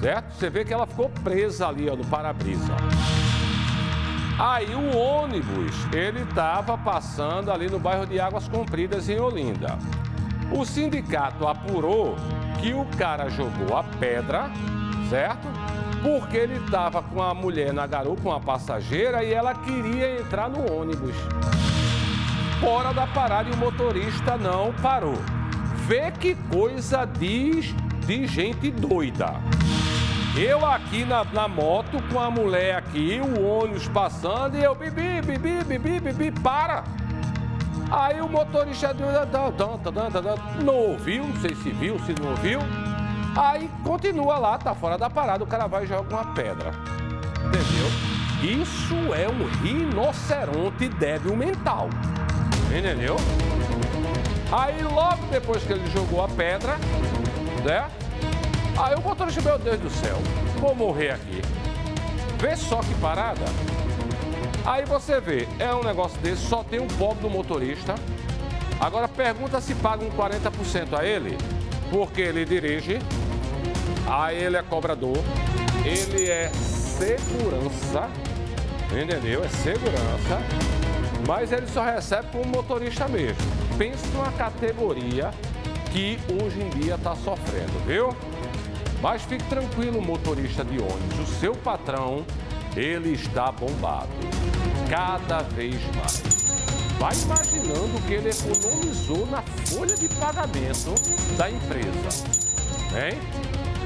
certo? Você vê que ela ficou presa ali, ó, no para-brisa. Aí o ônibus, ele estava passando ali no bairro de Águas Compridas, em Olinda. O sindicato apurou que o cara jogou a pedra, certo? Porque ele estava com a mulher na garupa, uma passageira, e ela queria entrar no ônibus. Fora da parada e o motorista não parou. Vê que coisa de gente doida. Eu aqui na moto com a mulher aqui, o ônibus passando e eu bibi, para. Aí o motorista não ouviu, não sei se viu, se não ouviu. Aí continua lá, tá fora da parada, o cara vai e joga uma pedra. Entendeu? Isso é um rinoceronte débil mental. Entendeu? Aí logo depois que ele jogou a pedra, né? Aí o motorista, meu Deus do céu, vou morrer aqui. Vê só que parada. Aí você vê, é um negócio desse, só tem um pobre do motorista. Agora pergunta se pagam 40% a ele, porque ele dirige, aí ele é cobrador, ele é segurança, entendeu? É segurança, mas ele só recebe como motorista mesmo. Pensa numa categoria que hoje em dia está sofrendo, viu? Mas fique tranquilo, motorista de ônibus, o seu patrão, ele está bombado, cada vez mais. Vai imaginando o que ele economizou na folha de pagamento da empresa, hein?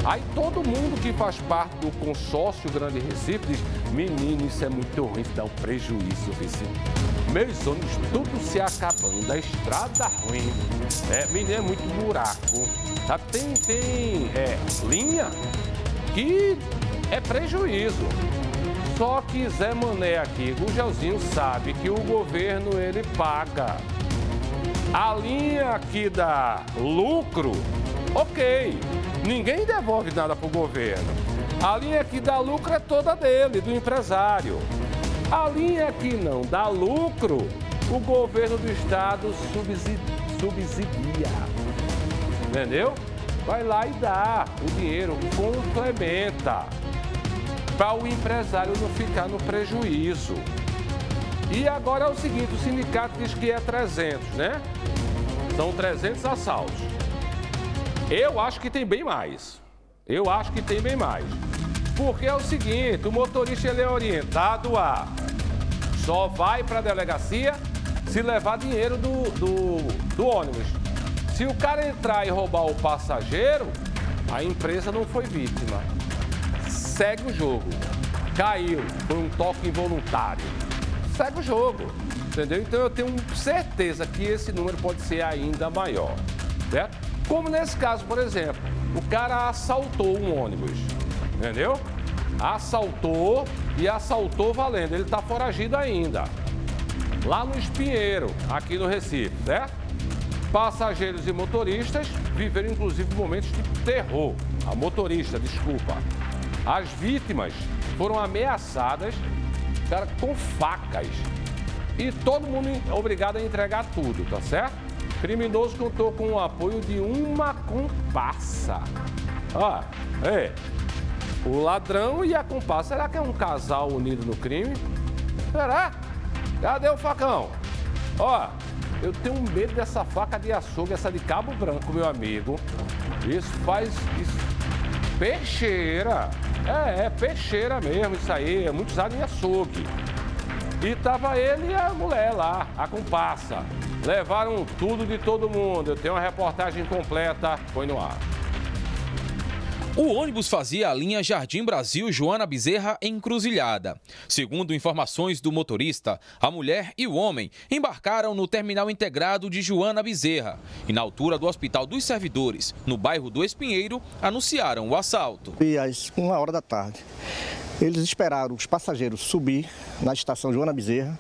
Aí todo mundo que faz parte do consórcio Grande Recife diz, menino, isso é muito ruim, isso dá um prejuízo, meus ônibus tudo se acabando, a estrada ruim, menino, é muito buraco, tá? Tem linha que é prejuízo. Só que Zé Mané aqui, o Gelzinho sabe que o governo ele paga. A linha que dá lucro, ok, ninguém devolve nada para o governo. A linha que dá lucro é toda dele, do empresário. A linha que não dá lucro, o governo do estado subsidia. Entendeu? Vai lá e dá o dinheiro, complementa, para o empresário não ficar no prejuízo. E agora é o seguinte, o sindicato diz que é 300, né? São 300 assaltos. Eu acho que tem bem mais. Porque é o seguinte, o motorista ele é orientado a só vai para a delegacia se levar dinheiro do ônibus. Se o cara entrar e roubar o passageiro, a empresa não foi vítima. Segue o jogo. Caiu, foi um toque involuntário. Segue o jogo, entendeu? Então eu tenho certeza que esse número pode ser ainda maior, certo? Como nesse caso, por exemplo, o cara assaltou um ônibus, entendeu? Assaltou e assaltou valendo. Ele está foragido ainda. Lá no Espinheiro, aqui no Recife, certo? Passageiros e motoristas viveram inclusive momentos de terror. A motorista, desculpa. As vítimas foram ameaçadas, cara, com facas. E todo mundo obrigado a entregar tudo, tá certo? Criminoso contou com o apoio de uma comparsa. O ladrão e a comparsa. Será que é um casal unido no crime? Será? Cadê o facão? Eu tenho medo dessa faca de açougue, essa de Cabo Branco, meu amigo. Isso faz... Peixeira. É peixeira mesmo, isso aí. É muito usado em açougue. E tava ele e a mulher lá, a comparsa. Levaram tudo de todo mundo. Eu tenho uma reportagem completa. Foi no ar. O ônibus fazia a linha Jardim Brasil Joana Bezerra Encruzilhada. Segundo informações do motorista, a mulher e o homem embarcaram no terminal integrado de Joana Bezerra e na altura do Hospital dos Servidores, no bairro do Espinheiro, anunciaram o assalto. E às 1h da tarde, eles esperaram os passageiros subir na estação Joana Bezerra.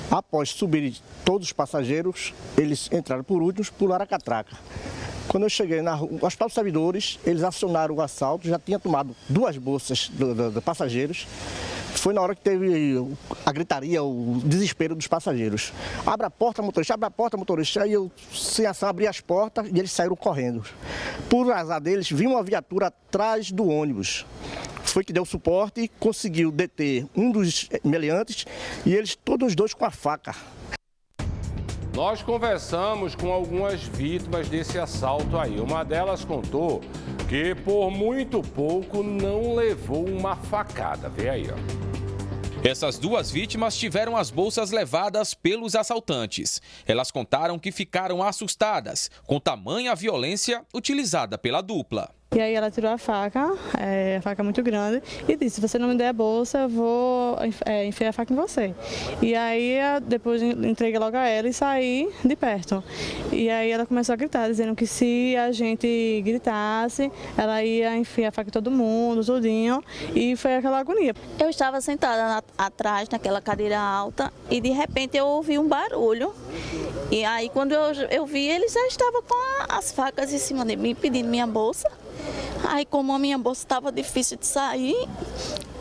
Após subirem todos os passageiros, eles entraram por últimos, pularam a catraca. Quando eu cheguei no Hospital dos Servidores, eles acionaram o assalto, já tinha tomado 2 bolsas de passageiros. Foi na hora que teve a gritaria, o desespero dos passageiros. Abre a porta, motorista, abre a porta, motorista. Aí eu, sem ação, abri as portas e eles saíram correndo. Por azar deles, vinha uma viatura atrás do ônibus. Foi que deu suporte e conseguiu deter um dos meliantes e eles todos os dois com a faca. Nós conversamos com algumas vítimas desse assalto aí. Uma delas contou que por muito pouco não levou uma facada. Vê aí, ó. Essas duas vítimas tiveram as bolsas levadas pelos assaltantes. Elas contaram que ficaram assustadas com tamanha violência utilizada pela dupla. E aí ela tirou a faca muito grande, e disse: se você não me der a bolsa, eu vou enfiar a faca em você. E aí depois entreguei logo a ela e saí de perto. E aí ela começou a gritar, dizendo que se a gente gritasse, ela ia enfiar a faca em todo mundo, tudinho, e foi aquela agonia. Eu estava sentada atrás, naquela cadeira alta, e de repente eu ouvi um barulho. E aí quando eu vi, eles já estavam com as facas em cima de mim, pedindo minha bolsa. Aí, como a minha bolsa estava difícil de sair,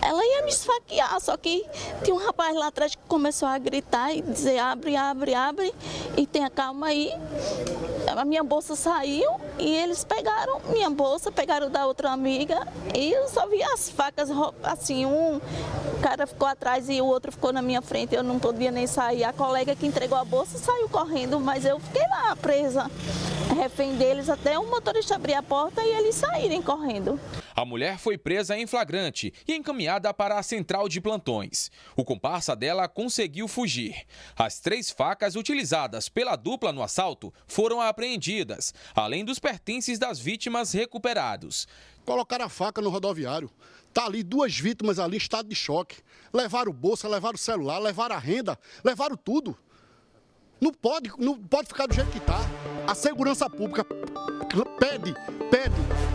ela ia me esfaquear, só que tinha um rapaz lá atrás que começou a gritar e dizer: abre, abre, abre, e tenha calma aí. A minha bolsa saiu e eles pegaram minha bolsa, pegaram da outra amiga, e eu só vi as facas, assim, o cara ficou atrás e o outro ficou na minha frente, eu não podia nem sair. A colega que entregou a bolsa saiu correndo, mas eu fiquei lá presa, refém deles, até o motorista abrir a porta e eles saírem correndo. A mulher foi presa em flagrante e encaminhada para a central de plantões. O comparsa dela conseguiu fugir. As 3 facas utilizadas pela dupla no assalto foram apreendidas, além dos pertences das vítimas recuperados. Colocaram a faca no rodoviário. Tá ali 2 vítimas ali, estado de choque. Levaram bolsa, levaram o celular, levaram a renda, levaram tudo. Não pode ficar do jeito que está. A segurança pública pede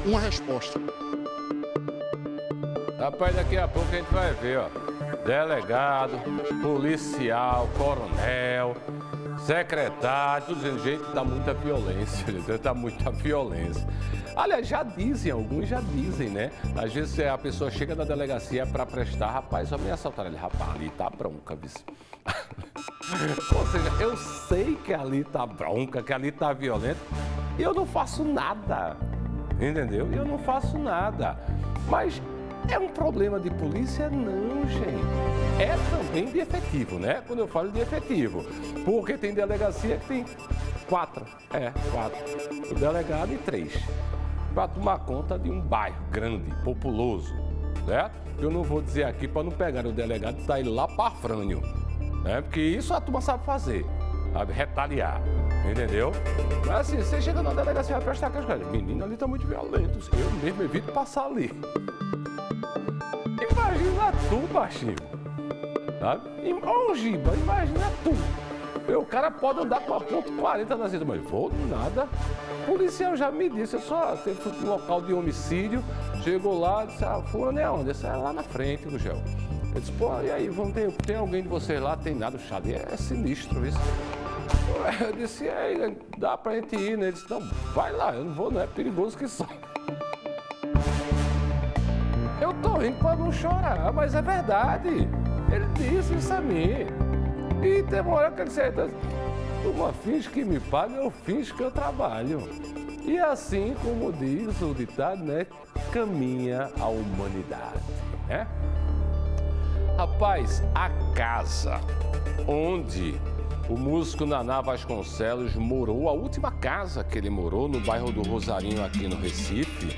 uma resposta. Rapaz, daqui a pouco a gente vai ver, ó. Delegado, policial, coronel, secretário, tudo dizendo: gente, dá muita violência, dá muita violência. Aliás, alguns já dizem, né? Às vezes a pessoa chega na delegacia para prestar: rapaz, só me assaltaram ali. Rapaz, ali tá bronca, viu? Ou seja, eu sei que ali tá bronca, que ali tá violento, e eu não faço nada, entendeu? Eu não faço nada. Mas é um problema de polícia? Não, gente. É também de efetivo, né? Quando eu falo de efetivo. Porque tem delegacia que tem 4. 4. O delegado e 3. Para tomar conta de um bairro grande, populoso, né? Eu não vou dizer aqui para não pegar o delegado e tá indo lá para Frânio, né? Porque isso a turma sabe fazer, sabe? Retaliar, entendeu? Mas assim, você chega na delegacia e vai prestar aquelas coisas: menino, ali tá muito violento, eu mesmo evito passar ali. Imagina tu, baixinho, sabe? Ô, Giba, imagina tu. O cara pode andar com a ponto 40 na cidade, mas vou nada. O policial já me disse: eu só fui para um local de homicídio, chegou lá, disse: fulano é onde? Esse é lá na frente, Gugel. Eu disse: pô, e aí, tem alguém de vocês lá? Tem nada, o Xavier é sinistro isso. Eu disse: aí, dá pra gente ir, né? Ele disse: não, vai lá, eu não vou, não, é perigoso que só. Eu tô rindo pra não chorar, mas é verdade. Ele disse isso a mim. E tem uma hora que ele disse: uma finge que me paga, eu finge que eu trabalho. E assim, como diz o ditado, né? Caminha a humanidade, né? Rapaz, a casa onde o músico Naná Vasconcelos morou, a última casa que ele morou no bairro do Rosarinho, aqui no Recife,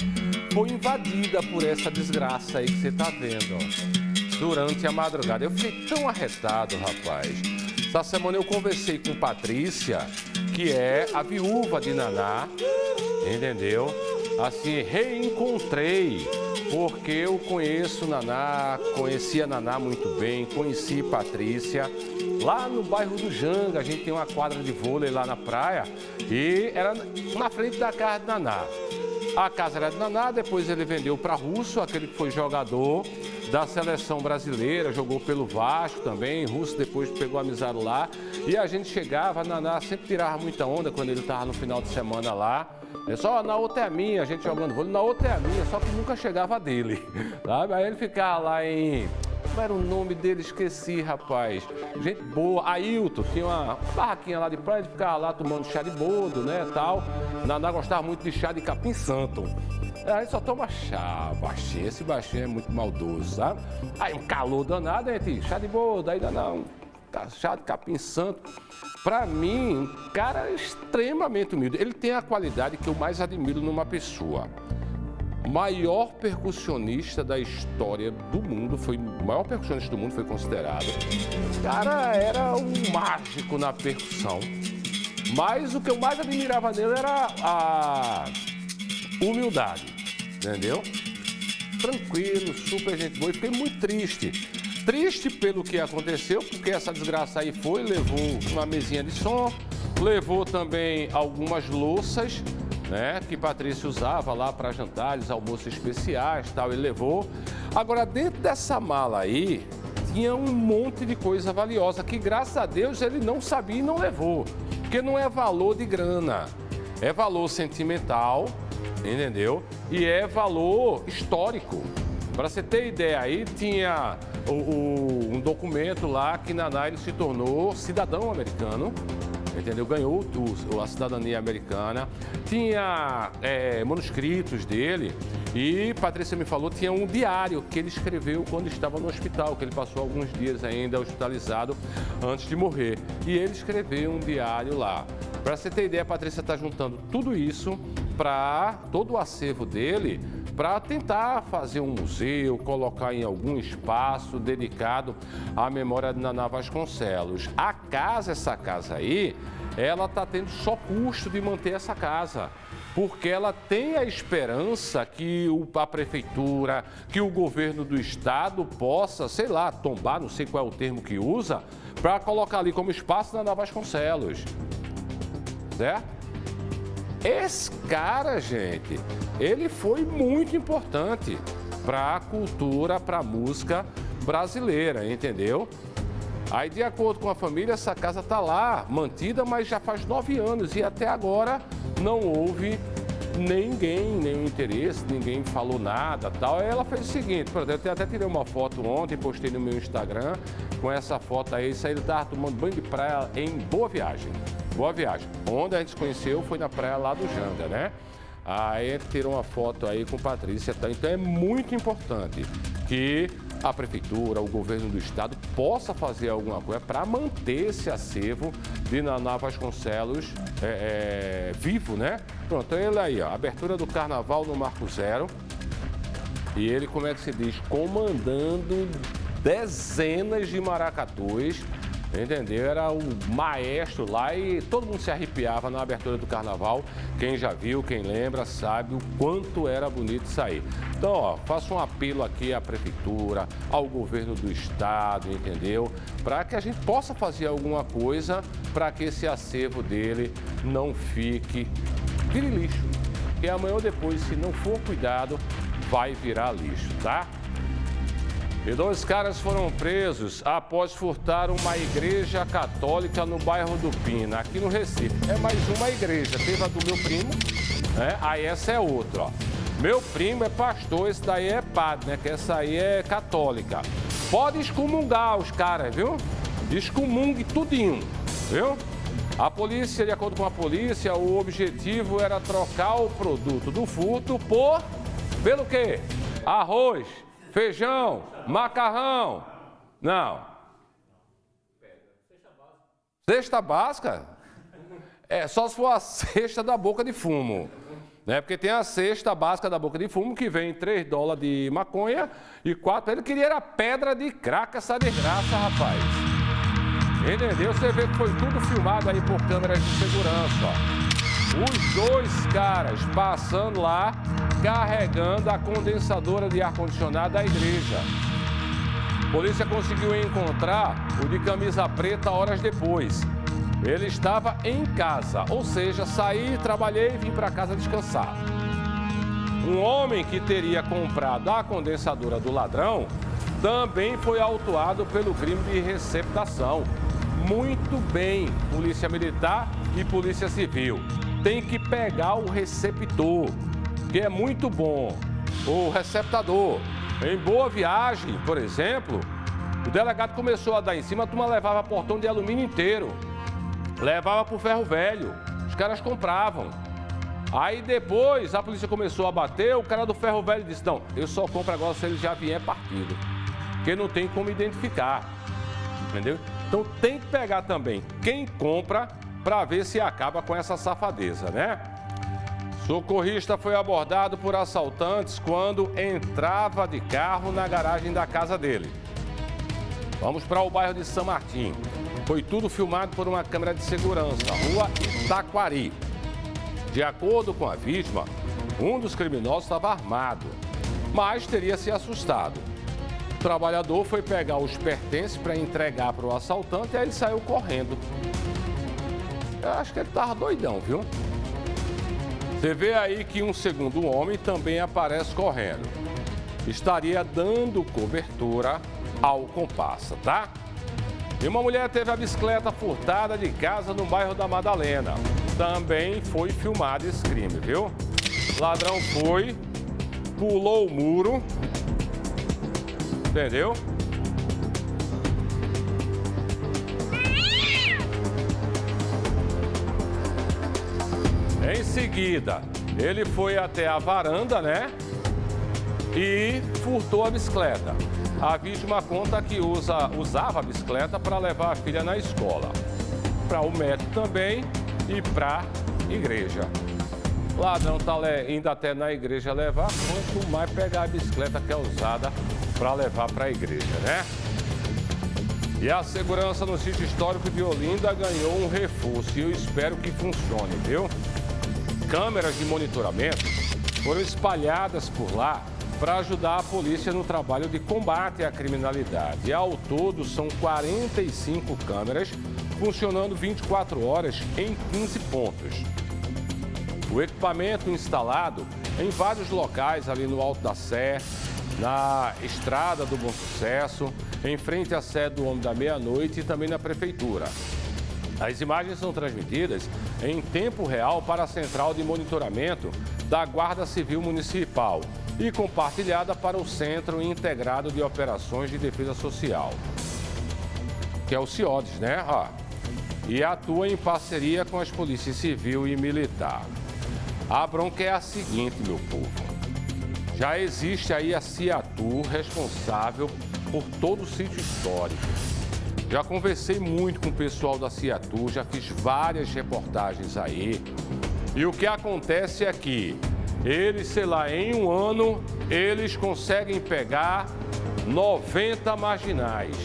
foi invadida por essa desgraça aí que você tá vendo, ó, durante a madrugada. Eu fiquei tão arretado, rapaz. Essa semana eu conversei com Patrícia, que é a viúva de Naná, entendeu? Assim, reencontrei, porque eu conheço Naná, conhecia Naná muito bem, conheci Patrícia. Lá no bairro do Janga, a gente tem uma quadra de vôlei lá na praia, e era na frente da casa de Naná. A casa era de Naná, depois ele vendeu para Russo, aquele que foi jogador da seleção brasileira, jogou pelo Vasco também. Russo depois pegou amizade lá, e a gente chegava, Naná sempre tirava muita onda quando ele estava no final de semana lá. É só: na outra é a minha, a gente jogando vôlei, na outra é a minha, só que nunca chegava dele, sabe? Aí ele ficava lá em... Como era o nome dele? Esqueci, rapaz. Gente boa. Ailton, tinha uma barraquinha lá de praia, ele ficava lá tomando chá de boldo, né, tal. Naná gostava muito de chá de capim santo. Aí só toma chá, baixinho. Esse baixinho é muito maldoso, sabe? Aí um calor danado, a gente, chá de boldo, aí Naná, um Cachado, Capim Santo. Para mim, um cara extremamente humilde. Ele tem a qualidade que eu mais admiro numa pessoa. O maior percussionista da história do mundo, o maior percussionista do mundo foi considerado. O cara era um mágico na percussão. Mas o que eu mais admirava nele era a humildade, entendeu? Tranquilo, super gente boa. E fiquei muito triste. Triste pelo que aconteceu, porque essa desgraça aí levou uma mesinha de som, levou também algumas louças, né, que Patrícia usava lá para jantares, almoços especiais, tal, ele levou. Agora, dentro dessa mala aí, tinha um monte de coisa valiosa que, graças a Deus, ele não sabia e não levou. Porque não é valor de grana, é valor sentimental, entendeu? E é valor histórico. Para você ter ideia, aí tinha um documento lá que Naná ele se tornou cidadão americano, entendeu? Ganhou a cidadania americana. Tinha manuscritos dele e Patrícia me falou, tinha um diário que ele escreveu quando estava no hospital, que ele passou alguns dias ainda hospitalizado antes de morrer. E ele escreveu um diário lá. Para você ter ideia, a Patrícia está juntando tudo isso para todo o acervo dele, para tentar fazer um museu, colocar em algum espaço dedicado à memória de Naná Vasconcelos. Essa casa aí, ela está tendo só custo de manter essa casa, porque ela tem a esperança que a prefeitura, que o governo do estado possa, sei lá, tombar, não sei qual é o termo que usa, para colocar ali como espaço Naná Vasconcelos. Certo? Esse cara, gente, ele foi muito importante para a cultura, para a música brasileira, entendeu? Aí, de acordo com a família, essa casa está lá, mantida, mas já faz 9 anos e até agora não houve nenhum interesse, ninguém falou nada, tal. Aí ela fez o seguinte, por exemplo, eu até tirei uma foto ontem, postei no meu Instagram, com essa foto aí, ele estava tomando banho de praia em Boa Viagem. Boa Viagem. Onde a gente se conheceu foi na praia lá do Janga, né? Aí a gente tirou uma foto aí com Patrícia. Tá? Então é muito importante que a prefeitura, o governo do estado possa fazer alguma coisa para manter esse acervo de Naná Vasconcelos vivo, né? Pronto, ele aí, ó, abertura do carnaval no Marco Zero. E ele, como é que se diz? Comandando dezenas de maracatus. Entendeu? Era o maestro lá e todo mundo se arrepiava na abertura do carnaval. Quem já viu, quem lembra, sabe o quanto era bonito isso aí. Então, ó, faço um apelo aqui à prefeitura, ao governo do estado, entendeu? Para que a gente possa fazer alguma coisa para que esse acervo dele não vire lixo. Porque amanhã ou depois, se não for cuidado, vai virar lixo, tá? E 2 caras foram presos após furtar uma igreja católica no bairro do Pina, aqui no Recife. É mais uma igreja, teve a do meu primo, né? Aí essa é outra, ó. Meu primo é pastor, esse daí é padre, né? Que essa aí é católica. Pode excomungar os caras, viu? Excomungue tudinho, viu? A polícia, de acordo com a polícia, o objetivo era trocar o produto do furto pelo quê? Arroz, feijão, macarrão. Não. Cesta básica? É só se for a cesta da boca de fumo. Né? Porque tem a cesta básica da boca de fumo que vem $3 de maconha e 4. Ele queria era pedra de crack, essa desgraça, rapaz. Entendeu? Você vê que foi tudo filmado aí por câmeras de segurança. Ó. Os 2 caras passando lá, carregando a condensadora de ar-condicionado da igreja. A polícia conseguiu encontrar o de camisa preta horas depois. Ele estava em casa, ou seja, saí, trabalhei e vim para casa descansar. Um homem que teria comprado a condensadora do ladrão também foi autuado pelo crime de receptação. Muito bem, Polícia Militar e Polícia Civil. Tem que pegar o receptor, que é muito bom, o receptador. Em Boa Viagem, por exemplo, o delegado começou a dar em cima, a turma levava portão de alumínio inteiro, levava para o ferro velho, os caras compravam. Aí depois a polícia começou a bater, o cara do ferro velho disse, não, eu só compro agora se ele já vier partido, porque não tem como identificar, entendeu? Então tem que pegar também quem compra para ver se acaba com essa safadeza, né? Socorrista foi abordado por assaltantes quando entrava de carro na garagem da casa dele. Vamos para o bairro de São Martim. Foi tudo filmado por uma câmera de segurança, rua Itaquari. De acordo com a vítima, um dos criminosos estava armado, mas teria se assustado. O trabalhador foi pegar os pertences para entregar para o assaltante e aí ele saiu correndo. Eu acho que ele estava doidão, viu? Você vê aí que um segundo homem também aparece correndo. Estaria dando cobertura ao comparsa, tá? E uma mulher teve a bicicleta furtada de casa no bairro da Madalena. Também foi filmado esse crime, viu? O ladrão foi, pulou o muro, entendeu? Em seguida, ele foi até a varanda, né? E furtou a bicicleta. A vítima conta que usava a bicicleta para levar a filha na escola, para o médico também e para a igreja. O ladrão está indo até na igreja levar, quanto mais pegar a bicicleta que é usada para levar para a igreja, né? E a segurança no sítio histórico de Olinda ganhou um reforço e eu espero que funcione, viu? Câmeras de monitoramento foram espalhadas por lá para ajudar a polícia no trabalho de combate à criminalidade. E ao todo são 45 câmeras funcionando 24 horas em 15 pontos. O equipamento instalado em vários locais ali no Alto da Sé, na Estrada do Bom Sucesso, em frente à sede do Homem da Meia-Noite e também na Prefeitura. As imagens são transmitidas em tempo real para a Central de Monitoramento da Guarda Civil Municipal e compartilhada para o Centro Integrado de Operações de Defesa Social, que é o CIODES, né? E atua em parceria com as polícias civil e militar. A bronca é a seguinte, meu povo. Já existe aí a CIATU responsável por todo o sítio histórico. Já conversei muito com o pessoal da CIATU, já fiz várias reportagens aí. E o que acontece é que eles, sei lá, em um ano, eles conseguem pegar 90 marginais.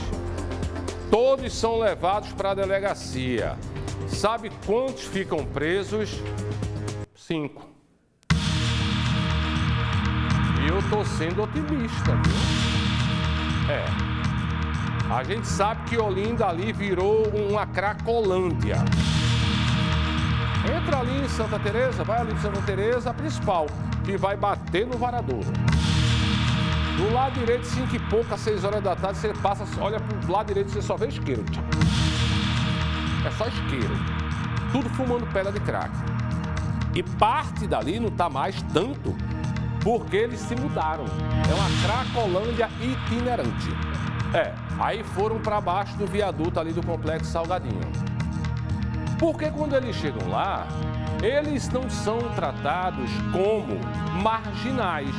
Todos são levados para a delegacia. Sabe quantos ficam presos? 5. E eu tô sendo otimista, viu? A gente sabe que Olinda ali virou uma cracolândia. Entra ali em Santa Teresa, vai ali em Santa Teresa, a principal, que vai bater no Varadouro. Do lado direito, 5 e pouco, às 6 horas da tarde, você passa, olha pro lado direito, você só vê isqueiro. É só isqueiro. Tudo fumando pedra de crack. E parte dali não tá mais tanto, porque eles se mudaram. É uma cracolândia itinerante. Aí foram para baixo do viaduto ali do Complexo Salgadinho. Porque quando eles chegam lá, eles não são tratados como marginais,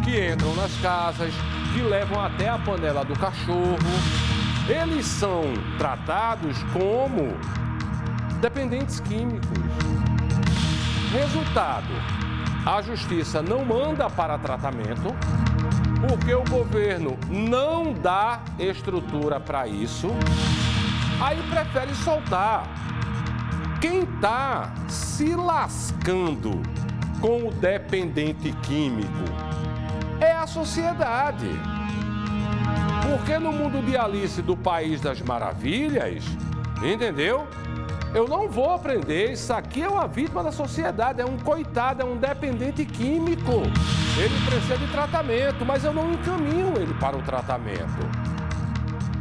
que entram nas casas, que levam até a panela do cachorro. Eles são tratados como dependentes químicos. Resultado, a justiça não manda para tratamento, porque o governo não dá estrutura para isso, aí prefere soltar. Quem está se lascando com o dependente químico é a sociedade. Porque no mundo de Alice do País das Maravilhas, entendeu? Eu não vou aprender, isso aqui é uma vítima da sociedade, é um coitado, é um dependente químico. Ele precisa de tratamento, mas eu não encaminho ele para o tratamento.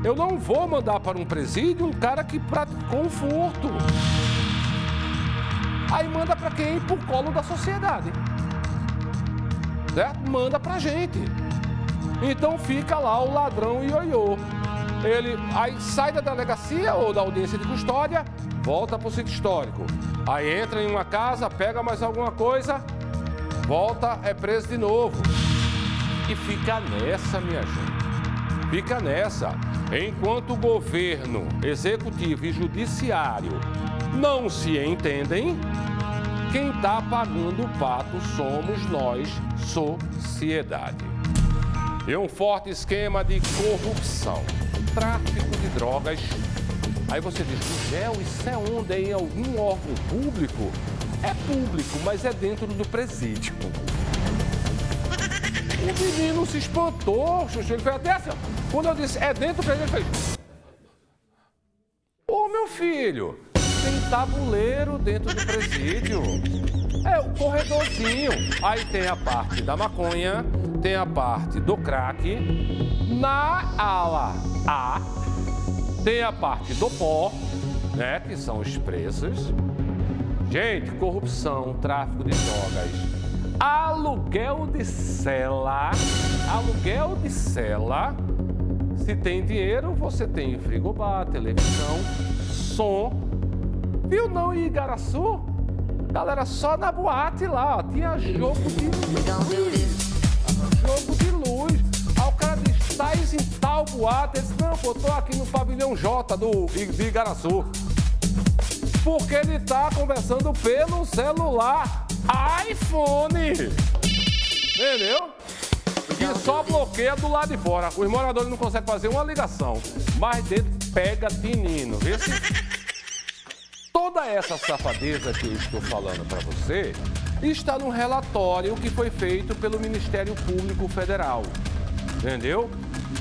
Eu não vou mandar para um presídio um cara que praticou um furto. Aí manda para quem? Pro colo da sociedade. Certo? Manda pra gente. Então fica lá o ladrão ioiô. Ele aí sai da delegacia ou da audiência de custódia, volta pro sítio histórico. Aí entra em uma casa, pega mais alguma coisa, volta, é preso de novo. E fica nessa, minha gente. Fica nessa. Enquanto o governo, executivo e judiciário não se entendem, quem está pagando o pato somos nós, sociedade. E um forte esquema de corrupção, tráfico de drogas. Aí você diz, Gugel, isso é onde? É em algum órgão público? É público, mas é dentro do presídio. O menino se espantou, Chuchu, ele fez até assim, ó. Quando eu disse, é dentro do presídio, ele fez... Ô, meu filho, tem tabuleiro dentro do presídio. É o corredorzinho. Aí tem a parte da maconha, tem a parte do crack. Na ala A, tem a parte do pó, né, que são os presos. Gente, corrupção, tráfico de drogas, aluguel de cela. Aluguel de cela. Se tem dinheiro, você tem frigobar, televisão, som. Viu não em Igaraçu? Galera, só na boate lá, ó, tinha jogo de luz. Jogo de luz. Aí o cara diz, tais em tal boate. Ele disse, não, pô, tô aqui no pavilhão J de Igaraçu. Porque ele tá conversando pelo celular iPhone. Entendeu? Que só bloqueia do lado de fora. Os moradores não conseguem fazer uma ligação. Mas dentro pega tinino. Vê se... Toda essa safadeza que eu estou falando para você está no relatório que foi feito pelo Ministério Público Federal. Entendeu?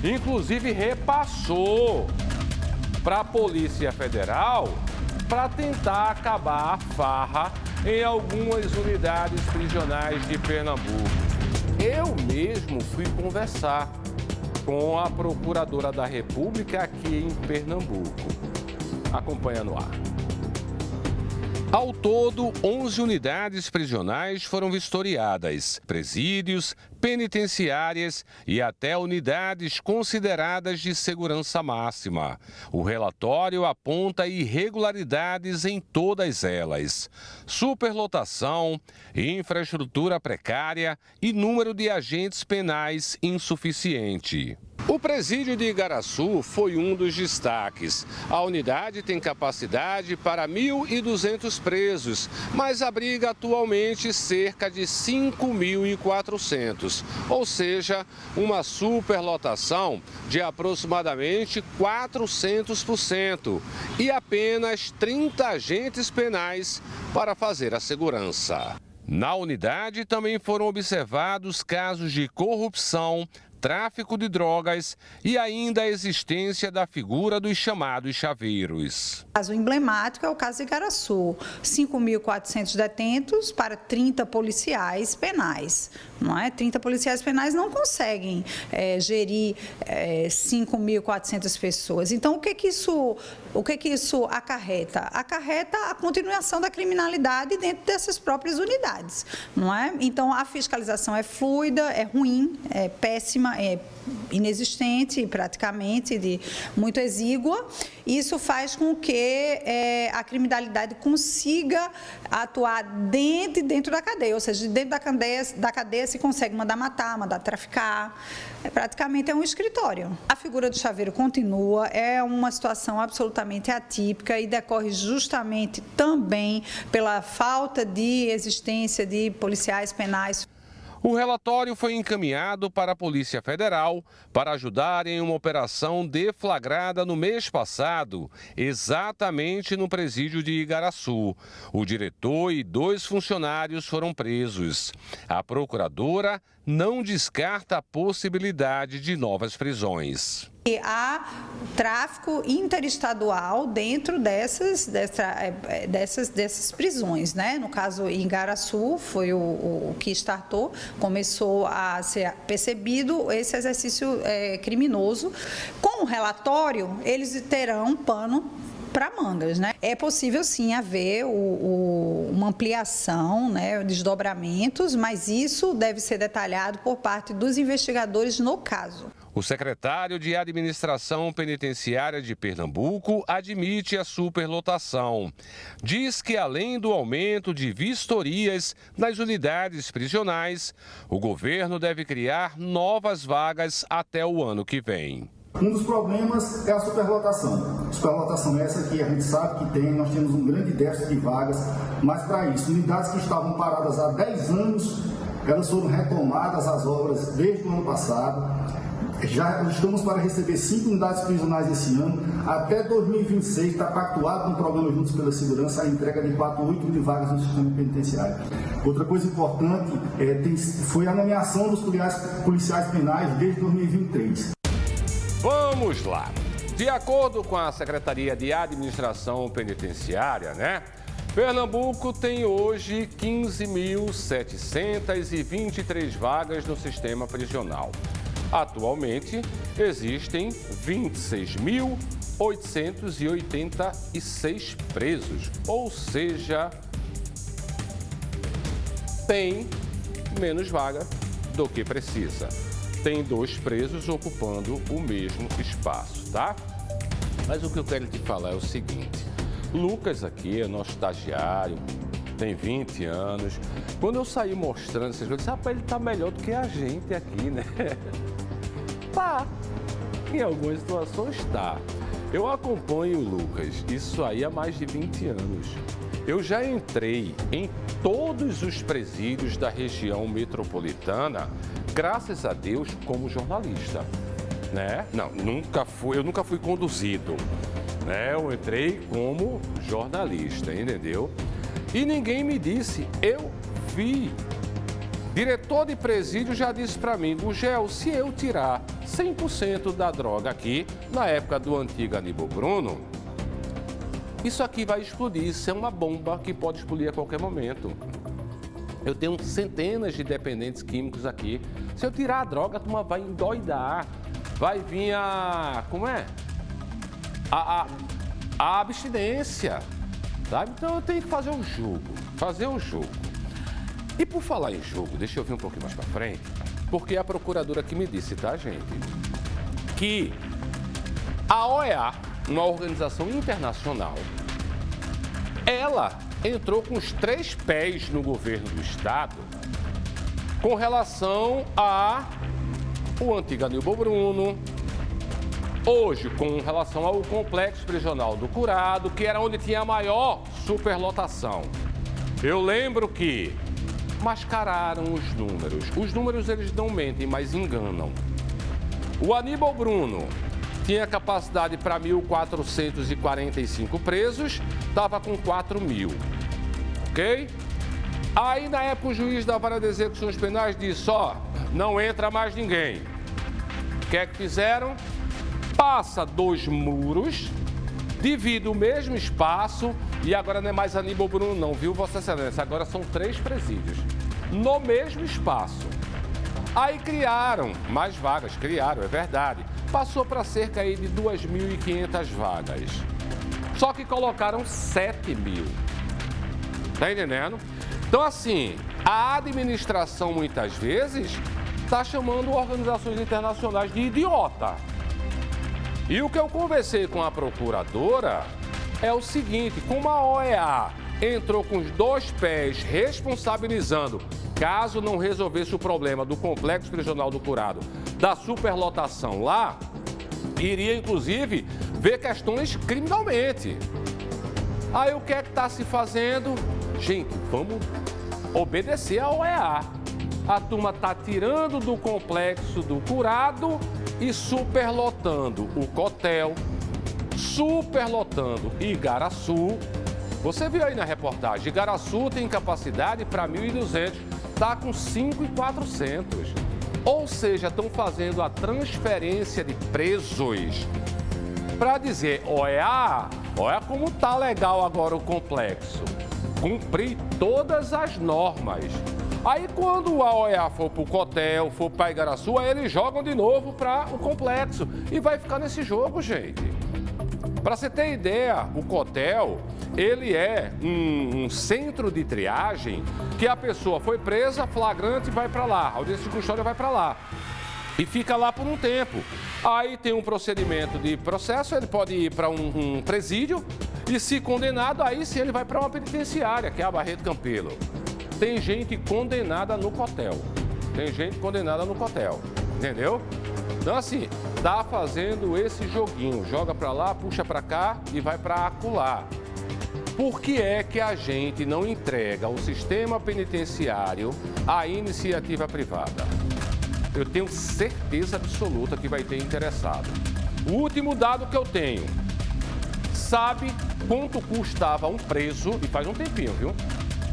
Inclusive repassou para a Polícia Federal para tentar acabar a farra em algumas unidades prisionais de Pernambuco. Eu mesmo fui conversar com a Procuradora da República aqui em Pernambuco. Acompanha no ar. Ao todo, 11 unidades prisionais foram vistoriadas, presídios, penitenciárias e até unidades consideradas de segurança máxima. O relatório aponta irregularidades em todas elas: superlotação, infraestrutura precária e número de agentes penais insuficiente. O presídio de Igaraçu foi um dos destaques. A unidade tem capacidade para 1.200 presos, mas abriga atualmente cerca de 5.400, ou seja, uma superlotação de aproximadamente 400% e apenas 30 agentes penais para fazer a segurança. Na unidade também foram observados casos de corrupção, tráfico de drogas e ainda a existência da figura dos chamados chaveiros. O caso emblemático é o caso de Igaraçu, 5.400 detentos para 30 policiais penais. Não é? 30 policiais penais não conseguem gerir 5.400 pessoas. Então, o que que isso acarreta? Acarreta a continuação da criminalidade dentro dessas próprias unidades. Não é? Então, a fiscalização é fluida, é ruim, é péssima, é inexistente praticamente, muito exígua. Isso faz com que a criminalidade consiga atuar dentro da cadeia, ou seja, dentro da cadeia se consegue mandar matar, mandar traficar. Praticamente é um escritório. A figura do chaveiro continua, é uma situação absolutamente atípica e decorre justamente também pela falta de existência de policiais penais. O relatório foi encaminhado para a Polícia Federal para ajudar em uma operação deflagrada no mês passado, exatamente no presídio de Igaraçu. O diretor e 2 funcionários foram presos. A procuradora não descarta a possibilidade de novas prisões. E há tráfico interestadual dentro dessas prisões, né? No caso, em Igaraçu, foi o que startou, começou a ser percebido esse exercício criminoso. Com o relatório, eles terão um pano para mangas, né? É possível sim haver uma ampliação, né, desdobramentos, mas isso deve ser detalhado por parte dos investigadores no caso. O secretário de Administração Penitenciária de Pernambuco admite a superlotação. Diz que, além do aumento de vistorias nas unidades prisionais, o governo deve criar novas vagas até o ano que vem. Um dos problemas é a superlotação. Superlotação é essa que a gente sabe que tem, nós temos um grande déficit de vagas, mas para isso, unidades que estavam paradas há 10 anos, elas foram retomadas as obras desde o ano passado. Já estamos para receber 5 unidades prisionais esse ano. Até 2026 está pactuado no programa Juntos pela Segurança a entrega de 8 mil vagas no sistema penitenciário. Outra coisa importante foi a nomeação dos policiais penais desde 2023. Vamos lá. De acordo com a Secretaria de Administração Penitenciária, Pernambuco tem hoje 15.723 vagas no sistema prisional. Atualmente, existem 26.886 presos, ou seja, tem menos vaga do que precisa. Tem 2 presos ocupando o mesmo espaço, tá? Mas o que eu quero te falar é o seguinte: Lucas aqui é nosso estagiário, tem 20 anos. Quando eu saí mostrando essas coisas, rapaz, ele tá melhor do que a gente aqui, né? Tá. Em algumas situações tá. Eu acompanho o Lucas, isso aí há mais de 20 anos. Eu já entrei em todos os presídios da região metropolitana, graças a Deus, como jornalista, Não, eu nunca fui conduzido, Eu entrei como jornalista, entendeu? E ninguém me disse, eu vi. Diretor de presídio já disse para mim, Gugel, se eu tirar 100% da droga aqui, na época do antigo Aníbal Bruno, isso aqui vai explodir, isso é uma bomba que pode explodir a qualquer momento. Eu tenho centenas de dependentes químicos aqui. Se eu tirar a droga, a turma vai endoidar, vai vir a abstinência, sabe? Então eu tenho que fazer um jogo, E por falar em jogo, deixa eu vir um pouquinho mais para frente, porque é a procuradora que me disse, tá, gente, que a OEA, uma organização internacional, ela entrou com os 3 pés no governo do estado com relação ao antigo Aníbal Bruno, hoje com relação ao complexo prisional do Curado, que era onde tinha a maior superlotação. Eu lembro que mascararam os números. Os números eles não mentem, mas enganam. O Aníbal Bruno tinha capacidade para 1.445 presos, estava com 4.000, ok? Aí, na época, o juiz da Vara de Execuções Penais disse, não entra mais ninguém. O que é que fizeram? Passa 2 muros, divide o mesmo espaço, e agora não é mais Aníbal Bruno não, viu, Vossa Excelência? Agora são 3 presídios, no mesmo espaço. Aí criaram mais vagas, é verdade. Passou para cerca aí de 2.500 vagas. Só que colocaram 7.000. Tá entendendo? Então, assim, a administração muitas vezes está chamando organizações internacionais de idiota. E o que eu conversei com a procuradora é o seguinte, como a OEA entrou com os 2 pés responsabilizando, caso não resolvesse o problema do complexo prisional do Curado, da superlotação lá, iria inclusive ver questões criminalmente. Aí o que é que está se fazendo? Gente, vamos obedecer a OEA. A turma está tirando do complexo do Curado e superlotando o Cotel, superlotando Igaraçu. Você viu aí na reportagem, Igaraçu tem capacidade para 1.200, está com 5.400. Ou seja, estão fazendo a transferência de presos para dizer, olha como está legal agora o complexo. Cumprir todas as normas. Aí quando a OEA for para o Cotel, for para Igaraçu, aí eles jogam de novo para o complexo. E vai ficar nesse jogo, gente. Para você ter ideia, o Cotel, ele é um centro de triagem que a pessoa foi presa, flagrante, vai para lá. A audiência de custódia vai para lá. E fica lá por um tempo. Aí tem um procedimento de processo, ele pode ir para um presídio e, se condenado, aí sim ele vai para uma penitenciária, que é a Barreto Campelo. Tem gente condenada no Cotel. Entendeu? Então, assim, tá fazendo esse joguinho. Joga para lá, puxa para cá e vai para acolá. Por que é que a gente não entrega o sistema penitenciário à iniciativa privada? Eu tenho certeza absoluta que vai ter interessado. O último dado que eu tenho, sabe quanto custava um preso, e faz um tempinho, viu?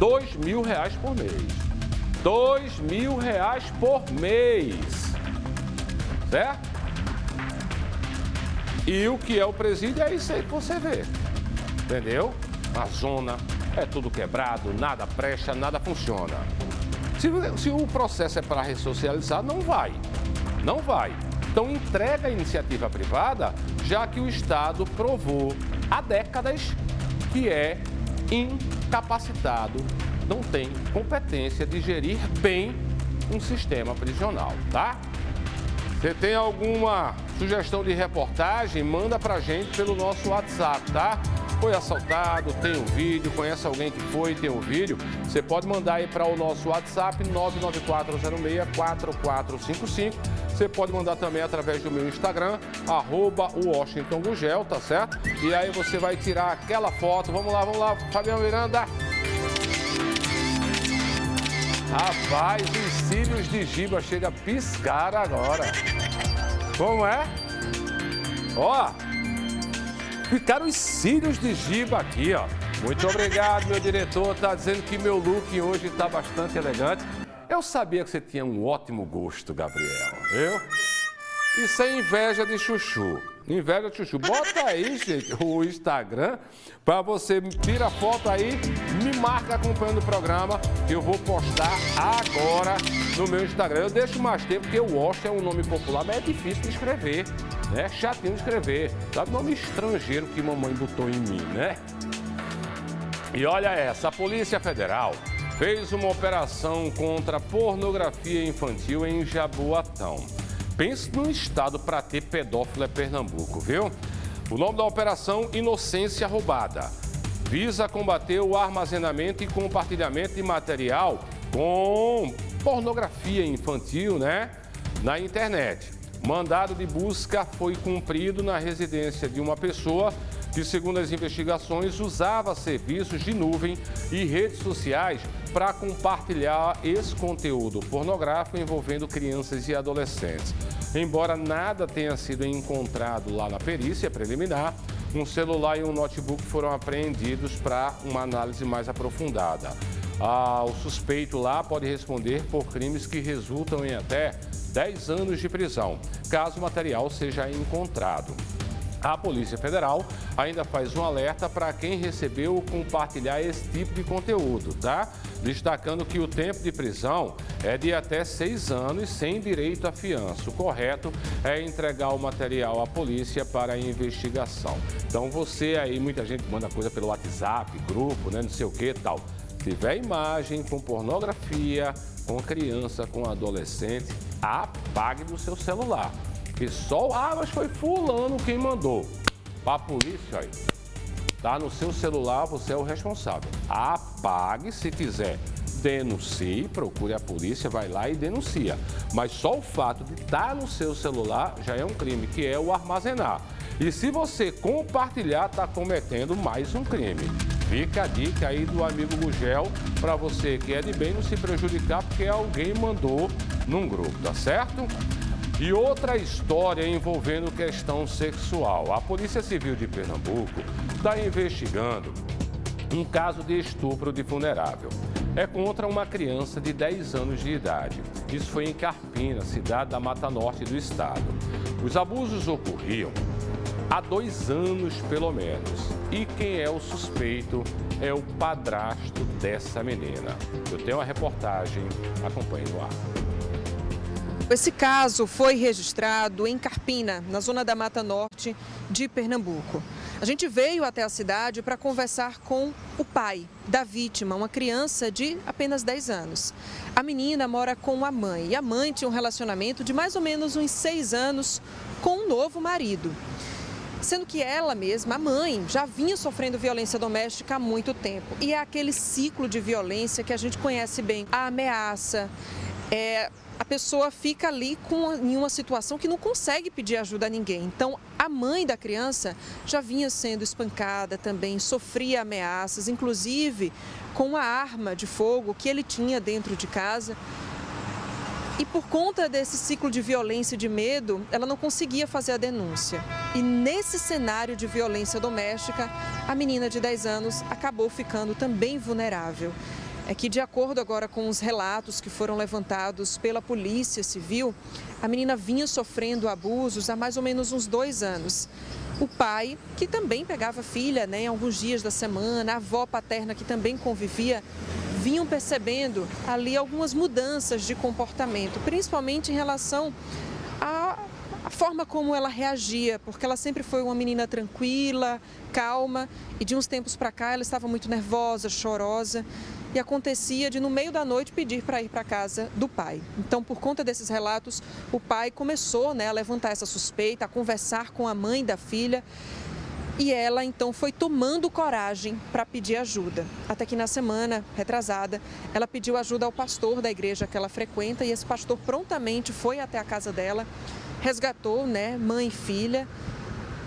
R$2.000 por mês. R$2.000 por mês. Certo? E o que é o presídio é isso aí que você vê. Entendeu? A zona é tudo quebrado, nada presta, nada funciona. Se o processo é para ressocializar, não vai. Não vai. Então entrega a iniciativa privada, já que o Estado provou há décadas que é incapacitado, não tem competência de gerir bem um sistema prisional, tá? Você tem alguma sugestão de reportagem? Manda pra gente pelo nosso WhatsApp, tá? Foi assaltado, tem um vídeo, conhece alguém que foi, tem um vídeo, você pode mandar aí para o nosso WhatsApp 994064455. Você pode mandar também através do meu Instagram, @WashingtonGugel, tá certo? E aí você vai tirar aquela foto. Vamos lá, Fabiano Miranda. Rapaz, os cílios de Giba chega a piscar agora. Como é? Ó, ficaram os cílios de Giba aqui, ó. Muito obrigado, meu diretor. Tá dizendo que meu look hoje tá bastante elegante. Eu sabia que você tinha um ótimo gosto, Gabriel, viu? Isso é inveja de chuchu. Inveja de chuchu. Bota aí, gente, o Instagram para você tirar foto aí, me marca acompanhando o programa, que eu vou postar agora no meu Instagram. Eu deixo mais tempo, porque o Wash é um nome popular, mas é difícil de escrever, né? Chatinho de escrever. Sabe, nome estrangeiro que mamãe botou em mim, né? E olha essa, a Polícia Federal fez uma operação contra a pornografia infantil em Jaboatão. Pense num estado para ter pedófilo é Pernambuco, viu? O nome da operação, Inocência Roubada. Visa combater o armazenamento e compartilhamento de material com pornografia infantil, né? Na internet. Mandado de busca foi cumprido na residência de uma pessoa que, segundo as investigações, usava serviços de nuvem e redes sociais para compartilhar esse conteúdo pornográfico envolvendo crianças e adolescentes. Embora nada tenha sido encontrado lá na perícia preliminar, um celular e um notebook foram apreendidos para uma análise mais aprofundada. O suspeito lá pode responder por crimes que resultam em até 10 anos de prisão, caso o material seja encontrado. A Polícia Federal ainda faz um alerta para quem recebeu ou compartilhar esse tipo de conteúdo, tá? Destacando que o tempo de prisão é de até 6 anos sem direito à fiança. O correto é entregar o material à polícia para a investigação. Então você aí, muita gente manda coisa pelo WhatsApp, grupo, né, não sei o que e tal. Se tiver imagem com pornografia, com criança, com adolescente, apague do seu celular. Porque só, mas foi fulano quem mandou. Para a polícia, aí, tá no seu celular, você é o responsável. Apague, se quiser, denuncie, procure a polícia, vai lá e denuncia. Mas só o fato de estar no seu celular já é um crime, que é o armazenar. E se você compartilhar, está cometendo mais um crime. Fica a dica aí do amigo Gugel, para você que é de bem não se prejudicar, porque alguém mandou num grupo, tá certo? E outra história envolvendo questão sexual. A Polícia Civil de Pernambuco está investigando um caso de estupro de vulnerável. É contra uma criança de 10 anos de idade. Isso foi em Carpina, cidade da Mata Norte do estado. Os abusos ocorriam há 2 anos, pelo menos. E quem é o suspeito é o padrasto dessa menina. Eu tenho uma reportagem, acompanhe no ar. Esse caso foi registrado em Carpina, na zona da Mata Norte de Pernambuco. A gente veio até a cidade para conversar com o pai da vítima, uma criança de apenas 10 anos. A menina mora com a mãe e a mãe tinha um relacionamento de mais ou menos uns 6 anos com um novo marido. Sendo que ela mesma, a mãe, já vinha sofrendo violência doméstica há muito tempo. E é aquele ciclo de violência que a gente conhece bem. A ameaça, a pessoa fica ali em uma situação que não consegue pedir ajuda a ninguém. Então, a mãe da criança já vinha sendo espancada também, sofria ameaças, inclusive com a arma de fogo que ele tinha dentro de casa. E por conta desse ciclo de violência e de medo, ela não conseguia fazer a denúncia. E nesse cenário de violência doméstica, a menina de 10 anos acabou ficando também vulnerável. É que, de acordo agora com os relatos que foram levantados pela Polícia Civil, a menina vinha sofrendo abusos há mais ou menos uns 2 anos. O pai, que também pegava a filha, em alguns dias da semana, a avó paterna, que também convivia, vinham percebendo ali algumas mudanças de comportamento, principalmente em relação à forma como ela reagia, porque ela sempre foi uma menina tranquila, calma, e de uns tempos para cá ela estava muito nervosa, chorosa, e acontecia de, no meio da noite, pedir para ir para a casa do pai. Então, por conta desses relatos, o pai começou a levantar essa suspeita, a conversar com a mãe da filha, e ela, então, foi tomando coragem para pedir ajuda. Até que na semana retrasada, ela pediu ajuda ao pastor da igreja que ela frequenta e esse pastor prontamente foi até a casa dela, resgatou, mãe e filha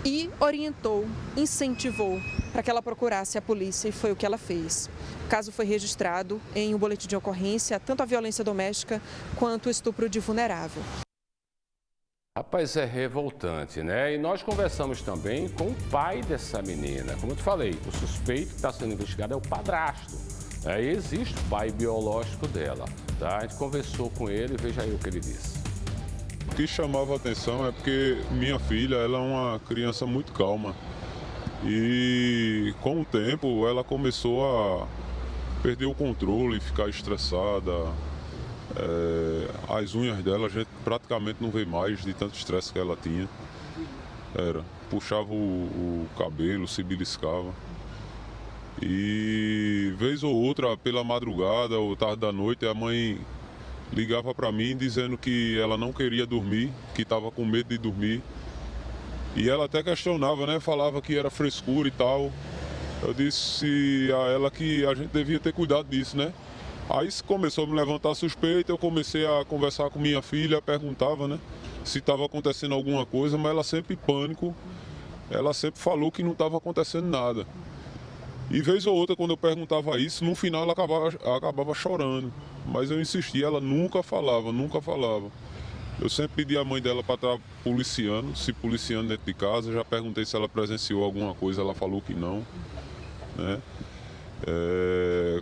e orientou, incentivou para que ela procurasse a polícia e foi o que ela fez. O caso foi registrado em um boletim de ocorrência, tanto a violência doméstica quanto o estupro de vulnerável. Rapaz, é revoltante, E nós conversamos também com o pai dessa menina. Como eu te falei, o suspeito que está sendo investigado é o padrasto. E existe o pai biológico dela, A gente conversou com ele, veja aí o que ele disse. O que chamava a atenção é porque minha filha, ela é uma criança muito calma. E com o tempo ela começou a perder o controle, ficar estressada. As unhas dela a gente praticamente não vê mais de tanto estresse que ela tinha. Puxava o cabelo, se beliscava. E vez ou outra, pela madrugada ou tarde da noite, a mãe ligava para mim dizendo que ela não queria dormir, que estava com medo de dormir. E ela até questionava, Falava que era frescura e tal. Eu disse a ela que a gente devia ter cuidado disso, Aí começou a me levantar suspeita, eu comecei a conversar com minha filha, perguntava, se estava acontecendo alguma coisa, mas ela sempre em pânico, ela sempre falou que não estava acontecendo nada. E vez ou outra, quando eu perguntava isso, no final ela acabava chorando. Mas eu insistia, ela nunca falava. Eu sempre pedi à mãe dela para estar se policiando dentro de casa. Já perguntei se ela presenciou alguma coisa, ela falou que não.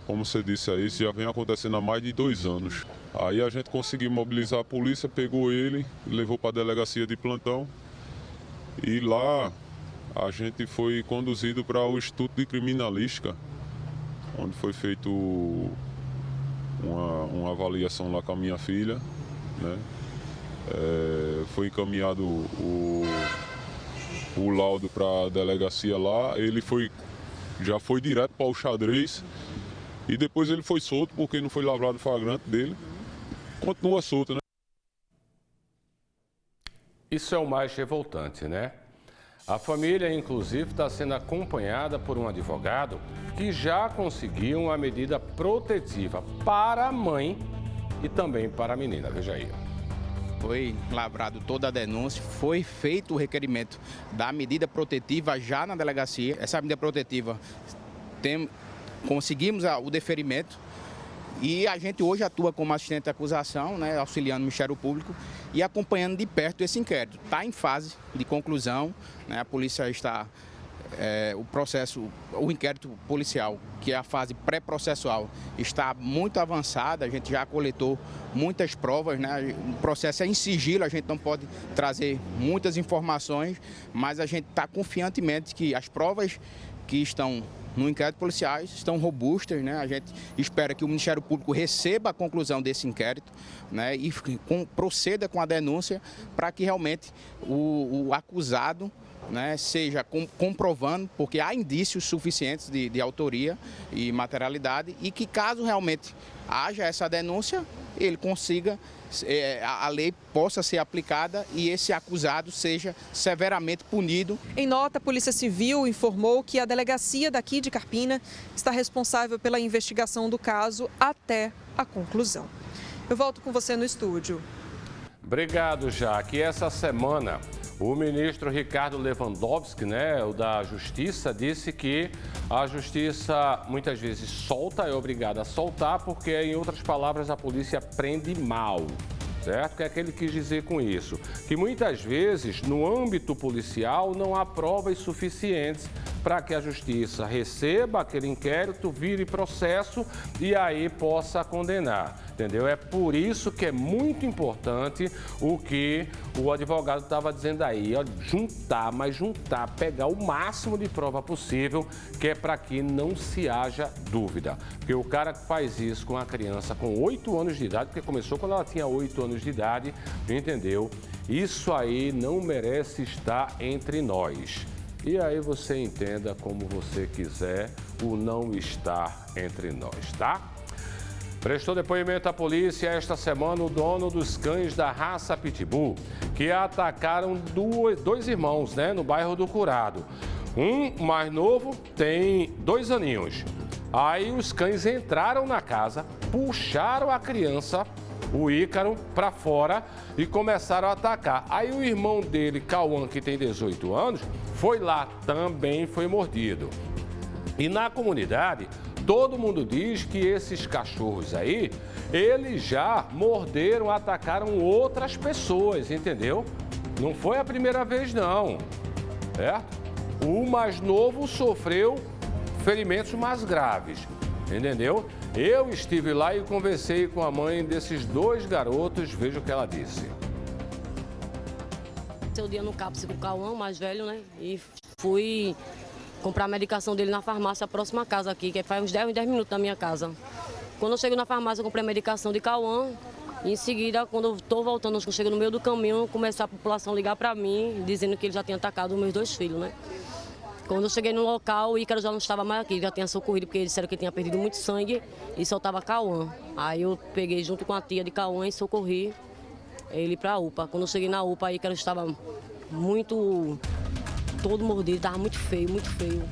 Como você disse aí, isso já vem acontecendo há mais de 2 anos. Aí a gente conseguiu mobilizar a polícia, pegou ele, levou para a delegacia de plantão. E lá a gente foi conduzido para o Instituto de Criminalística, onde foi feito uma avaliação lá com a minha filha, Foi encaminhado o laudo para a delegacia lá, ele já foi direto para o xadrez e depois ele foi solto porque não foi lavrado o flagrante dele. Continua solto, Isso é o mais revoltante, A família, inclusive, está sendo acompanhada por um advogado que já conseguiu uma medida protetiva para a mãe e também para a menina. Veja aí. Foi lavrado toda a denúncia, foi feito o requerimento da medida protetiva já na delegacia. Essa medida protetiva, conseguimos o deferimento e a gente hoje atua como assistente de acusação, auxiliando o Ministério Público e acompanhando de perto esse inquérito. Está em fase de conclusão, a polícia está... o inquérito policial, que é a fase pré-processual, está muito avançada, a gente já coletou muitas provas, O processo é em sigilo, a gente não pode trazer muitas informações, mas a gente está confiantemente que as provas que estão no inquérito policial estão robustas, A gente espera que o Ministério Público receba a conclusão desse inquérito, E proceda com a denúncia para que realmente o acusado seja comprovando, porque há indícios suficientes de autoria e materialidade e que caso realmente haja essa denúncia, ele consiga, a lei possa ser aplicada e esse acusado seja severamente punido. Em nota, a Polícia Civil informou que a delegacia daqui de Carpina está responsável pela investigação do caso até a conclusão. Eu volto com você no estúdio. Obrigado, Jaque. Essa semana, o ministro Ricardo Lewandowski, o da Justiça, disse que a Justiça muitas vezes solta, é obrigada a soltar, porque, em outras palavras, a polícia prende mal. Certo? O que é que ele quis dizer com isso? Que muitas vezes, no âmbito policial, não há provas suficientes para que a justiça receba aquele inquérito, vire processo e aí possa condenar, entendeu? É por isso que é muito importante o que o advogado estava dizendo aí, ó, juntar, pegar o máximo de prova possível, que é para que não se haja dúvida. Porque o cara que faz isso com a criança com 8 anos de idade, porque começou quando ela tinha 8 anos de idade, entendeu? Isso aí não merece estar entre nós. E aí você entenda como você quiser o não estar entre nós, tá? Prestou depoimento à polícia esta semana o dono dos cães da raça Pitbull, que atacaram dois irmãos, no bairro do Curado. Um mais novo tem 2 aninhos. Aí os cães entraram na casa, puxaram a criança, o Ícaro, para fora e começaram a atacar. Aí o irmão dele, Cauã, que tem 18 anos, foi lá, também foi mordido. E na comunidade, todo mundo diz que esses cachorros aí, eles já morderam, atacaram outras pessoas, entendeu? Não foi a primeira vez, não, certo? O mais novo sofreu ferimentos mais graves, entendeu? Eu estive lá e conversei com a mãe desses 2 garotos, veja o que ela disse. Seu dia no CAPS com o Cauã, mais velho, e fui comprar a medicação dele na farmácia próxima à casa aqui, que faz uns 10 minutos da minha casa. Quando eu chego na farmácia, eu comprei a medicação de Cauã. E em seguida, quando eu estou voltando, eu chego no meio do caminho, começa a população ligar para mim, dizendo que ele já tinha atacado os meus 2 filhos, Quando eu cheguei no local, o Ícaro já não estava mais aqui, já tinha socorrido, porque eles disseram que ele tinha perdido muito sangue e só estava Cauã. Aí eu peguei junto com a tia de Cauã e socorri ele para a UPA. Quando eu cheguei na UPA, o Ícaro estava todo mordido, estava muito feio, muito feio.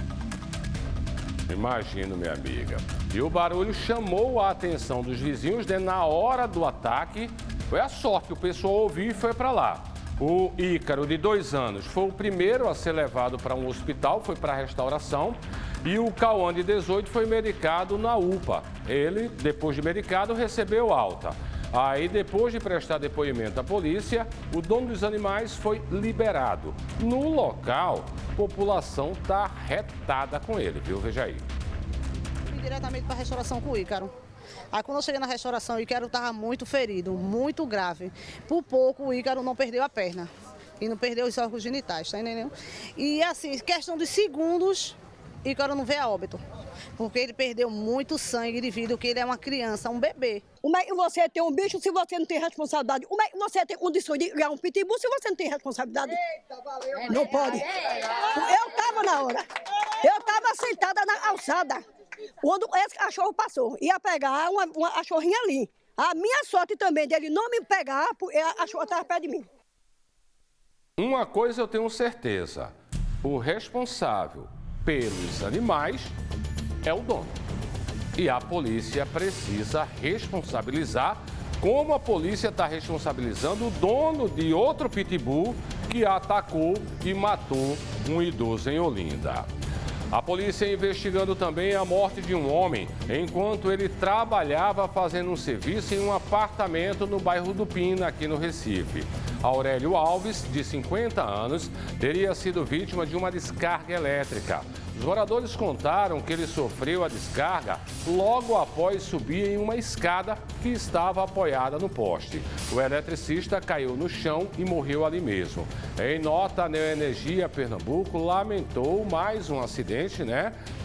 Imagino, minha amiga. E o barulho chamou a atenção dos vizinhos, na hora do ataque. Foi a sorte que o pessoal ouviu e foi para lá. O Ícaro, de 2 anos, foi o primeiro a ser levado para um hospital, foi para a restauração. E o Cauã, de 18, foi medicado na UPA. Ele, depois de medicado, recebeu alta. Aí, depois de prestar depoimento à polícia, o dono dos animais foi liberado. No local, a população está retada com ele, viu? Veja aí. Fui diretamente para a restauração com o Ícaro. Aí, quando eu cheguei na restauração, o Ícaro estava muito ferido, muito grave. Por pouco, o Ícaro não perdeu a perna e não perdeu os órgãos genitais, tá entendendo? E, assim, questão de segundos, Ícaro não veio a óbito. Porque ele perdeu muito sangue devido que ele é uma criança, um bebê. Como é que você tem um bicho se você não tem responsabilidade? Como é que você tem condições de criar um pitbull se você não tem responsabilidade? Eita, valeu. Não pode. Eu estava na hora. Eu estava sentada na calçada. Quando esse cachorro passou, ia pegar uma cachorrinha ali. A minha sorte também dele não me pegar, porque a cachorra estava perto de mim. Uma coisa eu tenho certeza. O responsável pelos animais é o dono. E a polícia precisa responsabilizar, como a polícia está responsabilizando o dono de outro pitbull que atacou e matou um idoso em Olinda. A polícia investigando também a morte de um homem enquanto ele trabalhava fazendo um serviço em um apartamento no bairro do Pina, aqui no Recife. Aurélio Alves, de 50 anos, teria sido vítima de uma descarga elétrica. Os moradores contaram que ele sofreu a descarga logo após subir em uma escada que estava apoiada no poste. O eletricista caiu no chão e morreu ali mesmo. Em nota, a Neoenergia Pernambuco lamentou mais um acidente,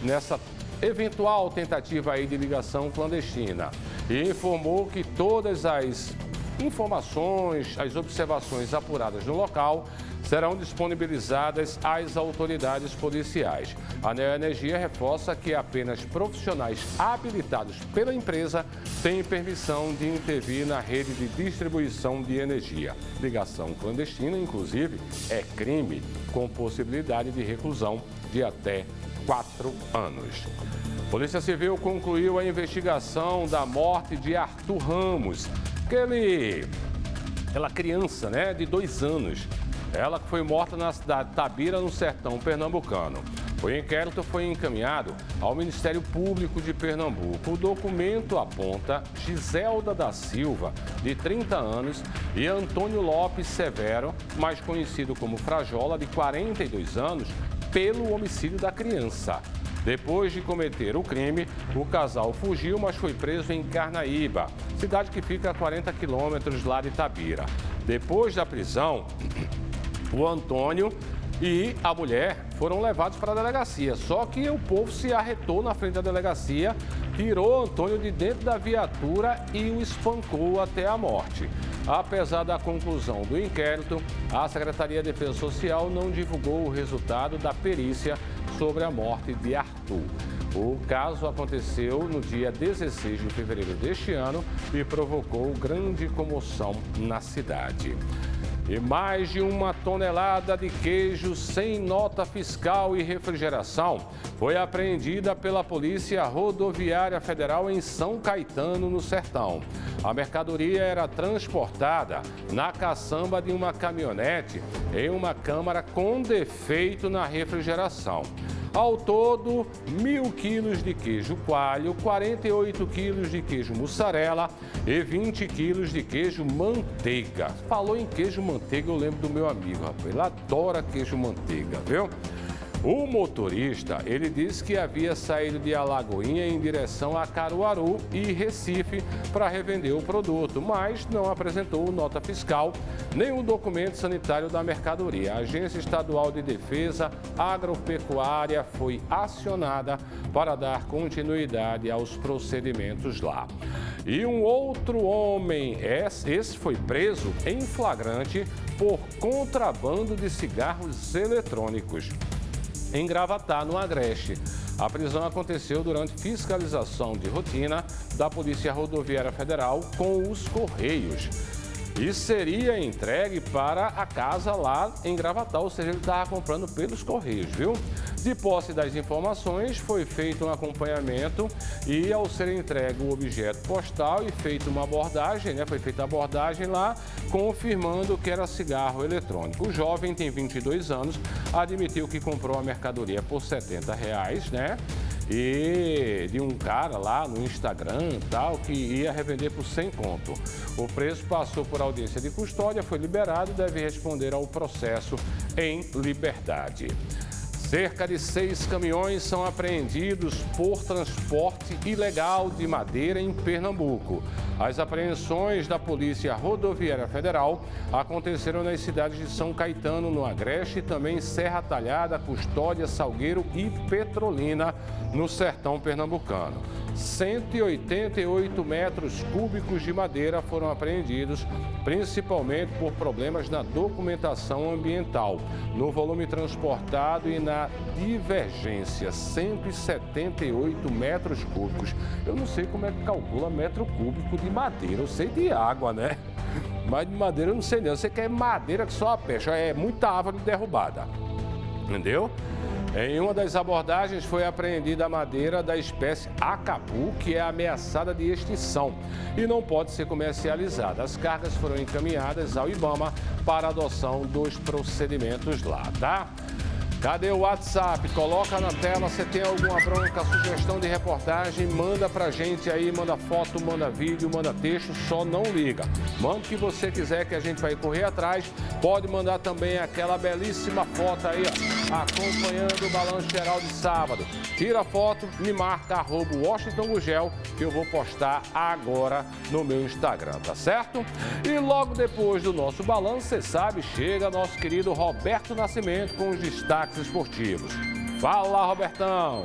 nessa eventual tentativa aí de ligação clandestina. E informou que todas as informações, as observações apuradas no local serão disponibilizadas às autoridades policiais. A Neoenergia reforça que apenas profissionais habilitados pela empresa têm permissão de intervir na rede de distribuição de energia. Ligação clandestina, inclusive, é crime, com possibilidade de reclusão de até 4 anos. Polícia Civil concluiu a investigação da morte de Arthur Ramos, aquela criança, né, de 2 anos. Ela que foi morta na cidade de Tabira, no sertão pernambucano. O inquérito foi encaminhado ao Ministério Público de Pernambuco. O documento aponta Giselda da Silva, de 30 anos, e Antônio Lopes Severo, mais conhecido como Frajola, de 42 anos, pelo homicídio da criança. Depois de cometer o crime, o casal fugiu, mas foi preso em Carnaíba, cidade que fica a 40 quilômetros lá de Tabira. Depois da prisão, o Antônio e a mulher foram levados para a delegacia. Só que o povo se arretou na frente da delegacia, tirou Antônio de dentro da viatura e o espancou até a morte. Apesar da conclusão do inquérito, a Secretaria de Defesa Social não divulgou o resultado da perícia sobre a morte de Arthur. O caso aconteceu no dia 16 de fevereiro deste ano e provocou grande comoção na cidade. E mais de 1 tonelada de queijo sem nota fiscal e refrigeração foi apreendida pela Polícia Rodoviária Federal em São Caetano, no Sertão. A mercadoria era transportada na caçamba de uma caminhonete em uma câmara com defeito na refrigeração. Ao todo, 1.000 quilos de queijo coalho, 48 quilos de queijo mussarela e 20 quilos de queijo manteiga. Falou em queijo manteiga, eu lembro do meu amigo, rapaz. Ele adora queijo manteiga, viu? O motorista, ele disse que havia saído de Alagoinha em direção a Caruaru e Recife para revender o produto, mas não apresentou nota fiscal nem o documento sanitário da mercadoria. A Agência Estadual de Defesa Agropecuária foi acionada para dar continuidade aos procedimentos lá. E um outro homem, esse foi preso em flagrante por contrabando de cigarros eletrônicos em Gravatá, no Agreste. A prisão aconteceu durante fiscalização de rotina da Polícia Rodoviária Federal com os Correios. E seria entregue para a casa lá em Gravatá, ou seja, ele estava comprando pelos Correios, viu? De posse das informações, foi feito um acompanhamento e, ao ser entregue o objeto postal e feita uma abordagem, né? Foi feita a abordagem lá, confirmando que era cigarro eletrônico. O jovem tem 22 anos, admitiu que comprou a mercadoria por R$70, né? E de um cara lá no Instagram, tal, que ia revender por 100 conto. O preço passou por audiência de custódia, foi liberado e deve responder ao processo em liberdade. Cerca de 6 caminhões são apreendidos por transporte ilegal de madeira em Pernambuco. As apreensões da Polícia Rodoviária Federal aconteceram nas cidades de São Caetano, no Agreste, e também Serra Talhada, Custódia, Salgueiro e Petrolina, no sertão pernambucano. 188 metros cúbicos de madeira foram apreendidos, principalmente por problemas na documentação ambiental, no volume transportado e na divergência. 178 metros cúbicos. Eu não sei como é que calcula metro cúbico de madeira. Eu sei de água, né? Mas de madeira eu não sei não. Eu sei que é madeira que só a pecha. É muita árvore derrubada. Entendeu? Em uma das abordagens foi apreendida a madeira da espécie acapu, que é ameaçada de extinção e não pode ser comercializada. As cargas foram encaminhadas ao IBAMA para adoção dos procedimentos lá, tá? Cadê o WhatsApp? Coloca na tela, você tem alguma bronca, sugestão de reportagem, manda pra gente aí, manda foto, manda vídeo, manda texto, só não liga. Manda o que você quiser que a gente vai correr atrás. Pode mandar também aquela belíssima foto aí, ó, acompanhando o Balanço Geral de sábado. Tira a foto, me marca @WashingtonGugel, que eu vou postar agora no meu Instagram, tá certo? E logo depois do nosso balanço, você sabe, chega nosso querido Roberto Nascimento com os destaques esportivos. Fala, Robertão!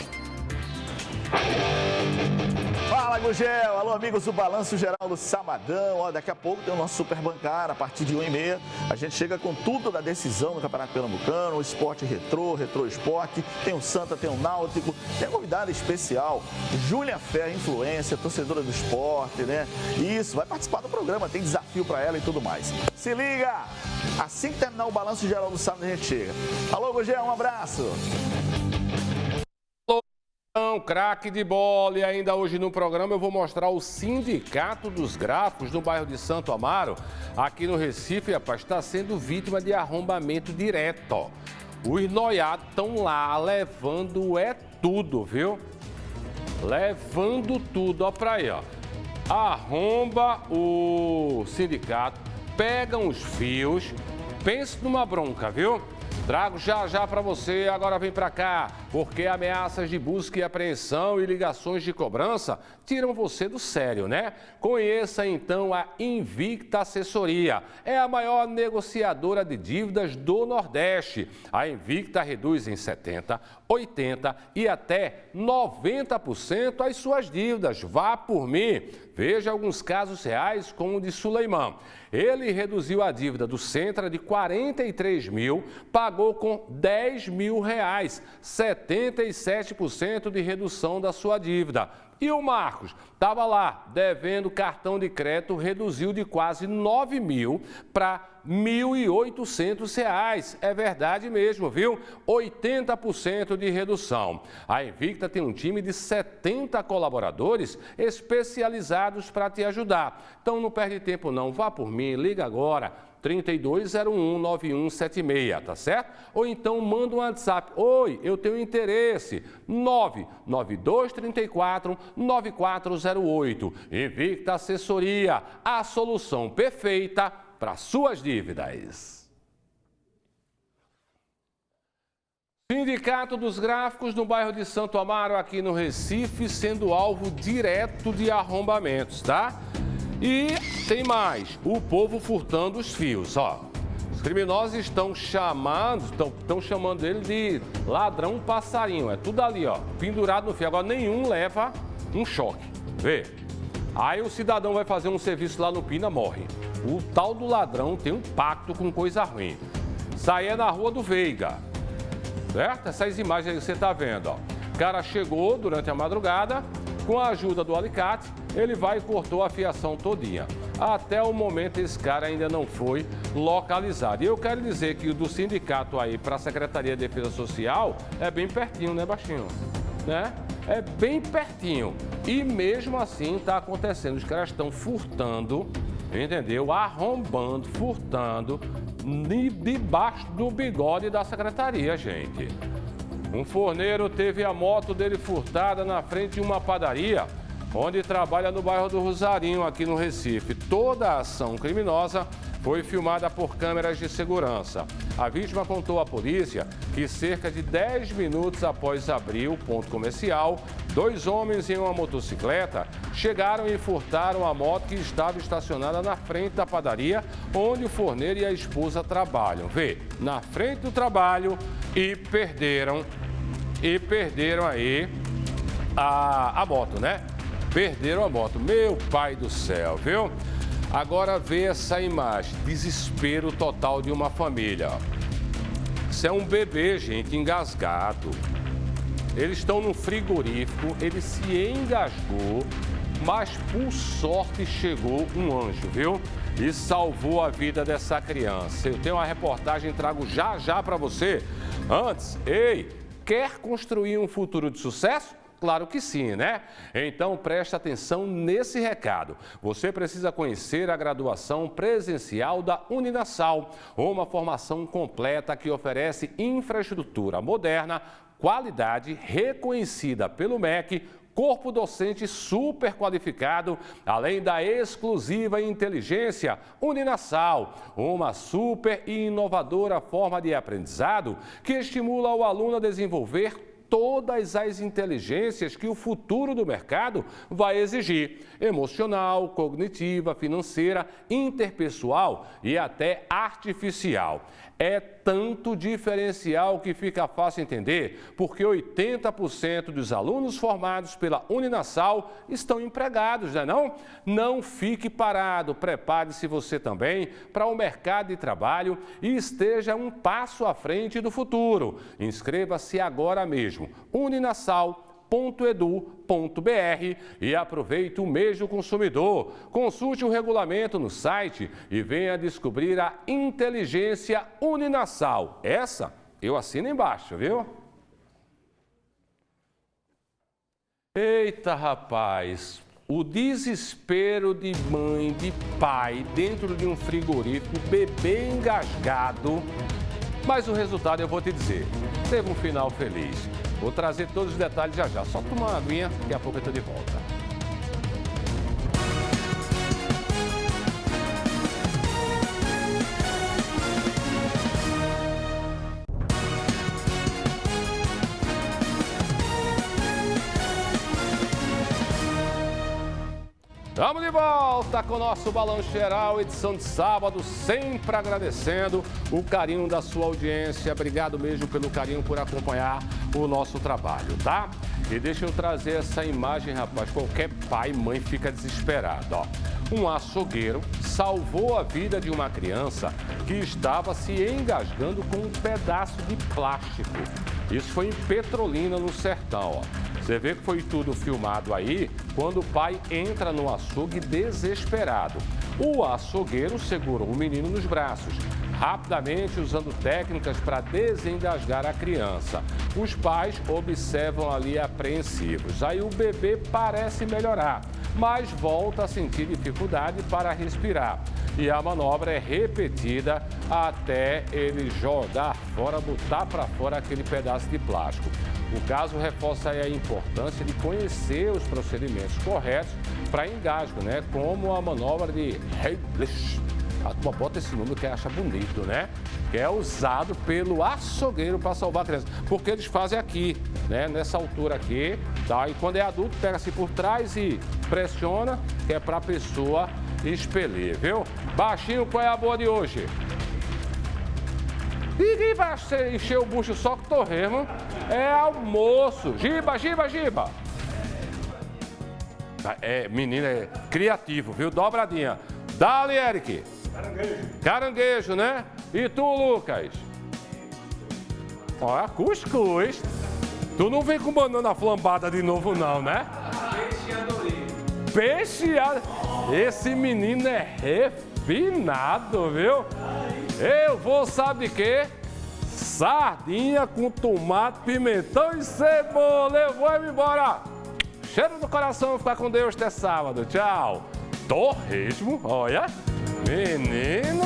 Fala, Gugel! Alô, amigos do Balanço Geral do Sabadão. Ó, daqui a pouco tem o nosso Super Bancário, a partir de 1h30. A gente chega com tudo da decisão do Campeonato Pernambucano, o esporte retrô esporte, tem o Santa, tem o Náutico, tem a convidada especial, Júlia Ferreira, influência, torcedora do esporte, né? Isso, vai participar do programa, tem desafio pra ela e tudo mais. Se liga! Assim que terminar o Balanço Geral do Sábado, a gente chega. Alô, Gugel, um abraço! Atenção, craque de bola. E ainda hoje no programa eu vou mostrar o Sindicato dos Gráficos no bairro de Santo Amaro, aqui no Recife, rapaz, está sendo vítima de arrombamento direto, ó. Os noiados estão lá levando tudo, viu? Levando tudo, ó pra aí, ó. Arromba o sindicato, pegam os fios, pense numa bronca, viu? Trago já pra você, agora vem pra cá, porque ameaças de busca e apreensão e ligações de cobrança tiram você do sério, né? Conheça então a Invicta Assessoria. É a maior negociadora de dívidas do Nordeste. A Invicta reduz em 70%, 80% e até 90% as suas dívidas. Vá por mim. Veja alguns casos reais como o de Suleiman. Ele reduziu a dívida do Centra de 43 mil, pagou com 10 mil reais, 77% de redução da sua dívida. E o Marcos estava lá devendo cartão de crédito, reduziu de quase 9 mil para R$ 1.800. É verdade mesmo, viu? 80% de redução. A Invicta tem um time de 70 colaboradores especializados para te ajudar. Então não perde tempo não, vá por mim, liga agora. 3201-9176, tá certo? Ou então manda um WhatsApp. Oi, eu tenho interesse. 99234-9408. Invicta Assessoria, a solução perfeita para suas dívidas. Sindicato dos Gráficos no bairro de Santo Amaro, aqui no Recife, sendo alvo direto de arrombamentos, tá? E tem mais, o povo furtando os fios, ó. Os criminosos estão chamando ele de ladrão passarinho. É tudo ali, ó, pendurado no fio. Agora nenhum leva um choque. Vê. Aí o cidadão vai fazer um serviço lá no Pina, morre. O tal do ladrão tem um pacto com coisa ruim. Isso aí é na Rua do Veiga. Certo? Essas imagens aí que você tá vendo, ó. O cara chegou durante a madrugada, com a ajuda do alicate, ele vai e cortou a fiação todinha. Até o momento esse cara ainda não foi localizado. E eu quero dizer que o do sindicato aí para a Secretaria de Defesa Social é bem pertinho, né, baixinho? Né? É bem pertinho. E mesmo assim está acontecendo. Os caras estão furtando, entendeu? Arrombando, furtando debaixo do bigode da secretaria, gente. Um forneiro teve a moto dele furtada na frente de uma padaria, onde trabalha no bairro do Rosarinho, aqui no Recife. Toda a ação criminosa foi filmada por câmeras de segurança. A vítima contou à polícia que cerca de 10 minutos após abrir o ponto comercial, 2 homens em uma motocicleta chegaram e furtaram a moto que estava estacionada na frente da padaria, onde o forneiro e a esposa trabalham. Vê, na frente do trabalho e perderam aí a moto, né? Perderam a moto. Meu pai do céu, viu? Agora vê essa imagem, desespero total de uma família. Isso é um bebê, gente, engasgado. Eles estão no frigorífico, ele se engasgou, mas por sorte chegou um anjo, viu? E salvou a vida dessa criança. Eu tenho uma reportagem, trago já para você. Antes, quer construir um futuro de sucesso? Claro que sim, né? Então preste atenção nesse recado. Você precisa conhecer a graduação presencial da Uninasal, uma formação completa que oferece infraestrutura moderna, qualidade reconhecida pelo MEC, corpo docente super qualificado, além da exclusiva inteligência Uninasal, uma super e inovadora forma de aprendizado que estimula o aluno a desenvolver todas as inteligências que o futuro do mercado vai exigir: emocional, cognitiva, financeira, interpessoal e até artificial. É tanto diferencial que fica fácil entender, porque 80% dos alunos formados pela Uninasal estão empregados, né não? Não fique parado, prepare-se você também para o mercado de trabalho e esteja um passo à frente do futuro. Inscreva-se agora mesmo, uninasal.edu.br e aproveite o mês do consumidor. Consulte o regulamento no site e venha descobrir a inteligência Uninasal. Essa eu assino embaixo, viu? Eita, rapaz, o desespero de mãe, de pai, dentro de um frigorífico, bebê engasgado. Mas o resultado eu vou te dizer, teve um final feliz. Vou trazer todos os detalhes já já. Só toma uma aguinha, daqui a pouco eu tô de volta. Estamos de volta com o nosso Balanço Geral, edição de sábado, sempre agradecendo o carinho da sua audiência. Obrigado mesmo pelo carinho por acompanhar o nosso trabalho, tá? E deixa eu trazer essa imagem, rapaz, qualquer pai e mãe fica desesperado, ó. Um açougueiro salvou a vida de uma criança que estava se engasgando com um pedaço de plástico. Isso foi em Petrolina, no sertão, ó. Você vê que foi tudo filmado aí quando o pai entra no açougue desesperado. O açougueiro segurou o menino nos braços, rapidamente usando técnicas para desengasgar a criança. Os pais observam ali apreensivos. Aí o bebê parece melhorar, mas volta a sentir dificuldade para respirar. E a manobra é repetida até ele jogar fora, botar para fora aquele pedaço de plástico. O caso reforça aí a importância de conhecer os procedimentos corretos para engasgo, né? Como a manobra de Heimlich. A turma bota esse número que acha bonito, né? Que é usado pelo açougueiro para salvar a criança. Porque eles fazem aqui, né? Nessa altura aqui, tá? E quando é adulto, pega-se por trás e pressiona, que é para a pessoa expelir, viu? Baixinho, qual é a boa de hoje? Ninguém vai encher o bucho só com torresmo. É almoço. Giba, giba, giba. É, menino, é criativo, viu? Dobradinha. Dali, Eric. Caranguejo. Caranguejo, né? E tu, Lucas? Olha, cuscuz. Tu não vem com banana flambada de novo, não, né? Peixe adorei. Peixe adorei. Esse menino é refinado, viu? Eu vou, sabe de quê? Sardinha com tomate, pimentão e cebola. Eu vou embora. Cheiro do coração, ficar com Deus até sábado. Tchau. Torresmo, olha. Menino.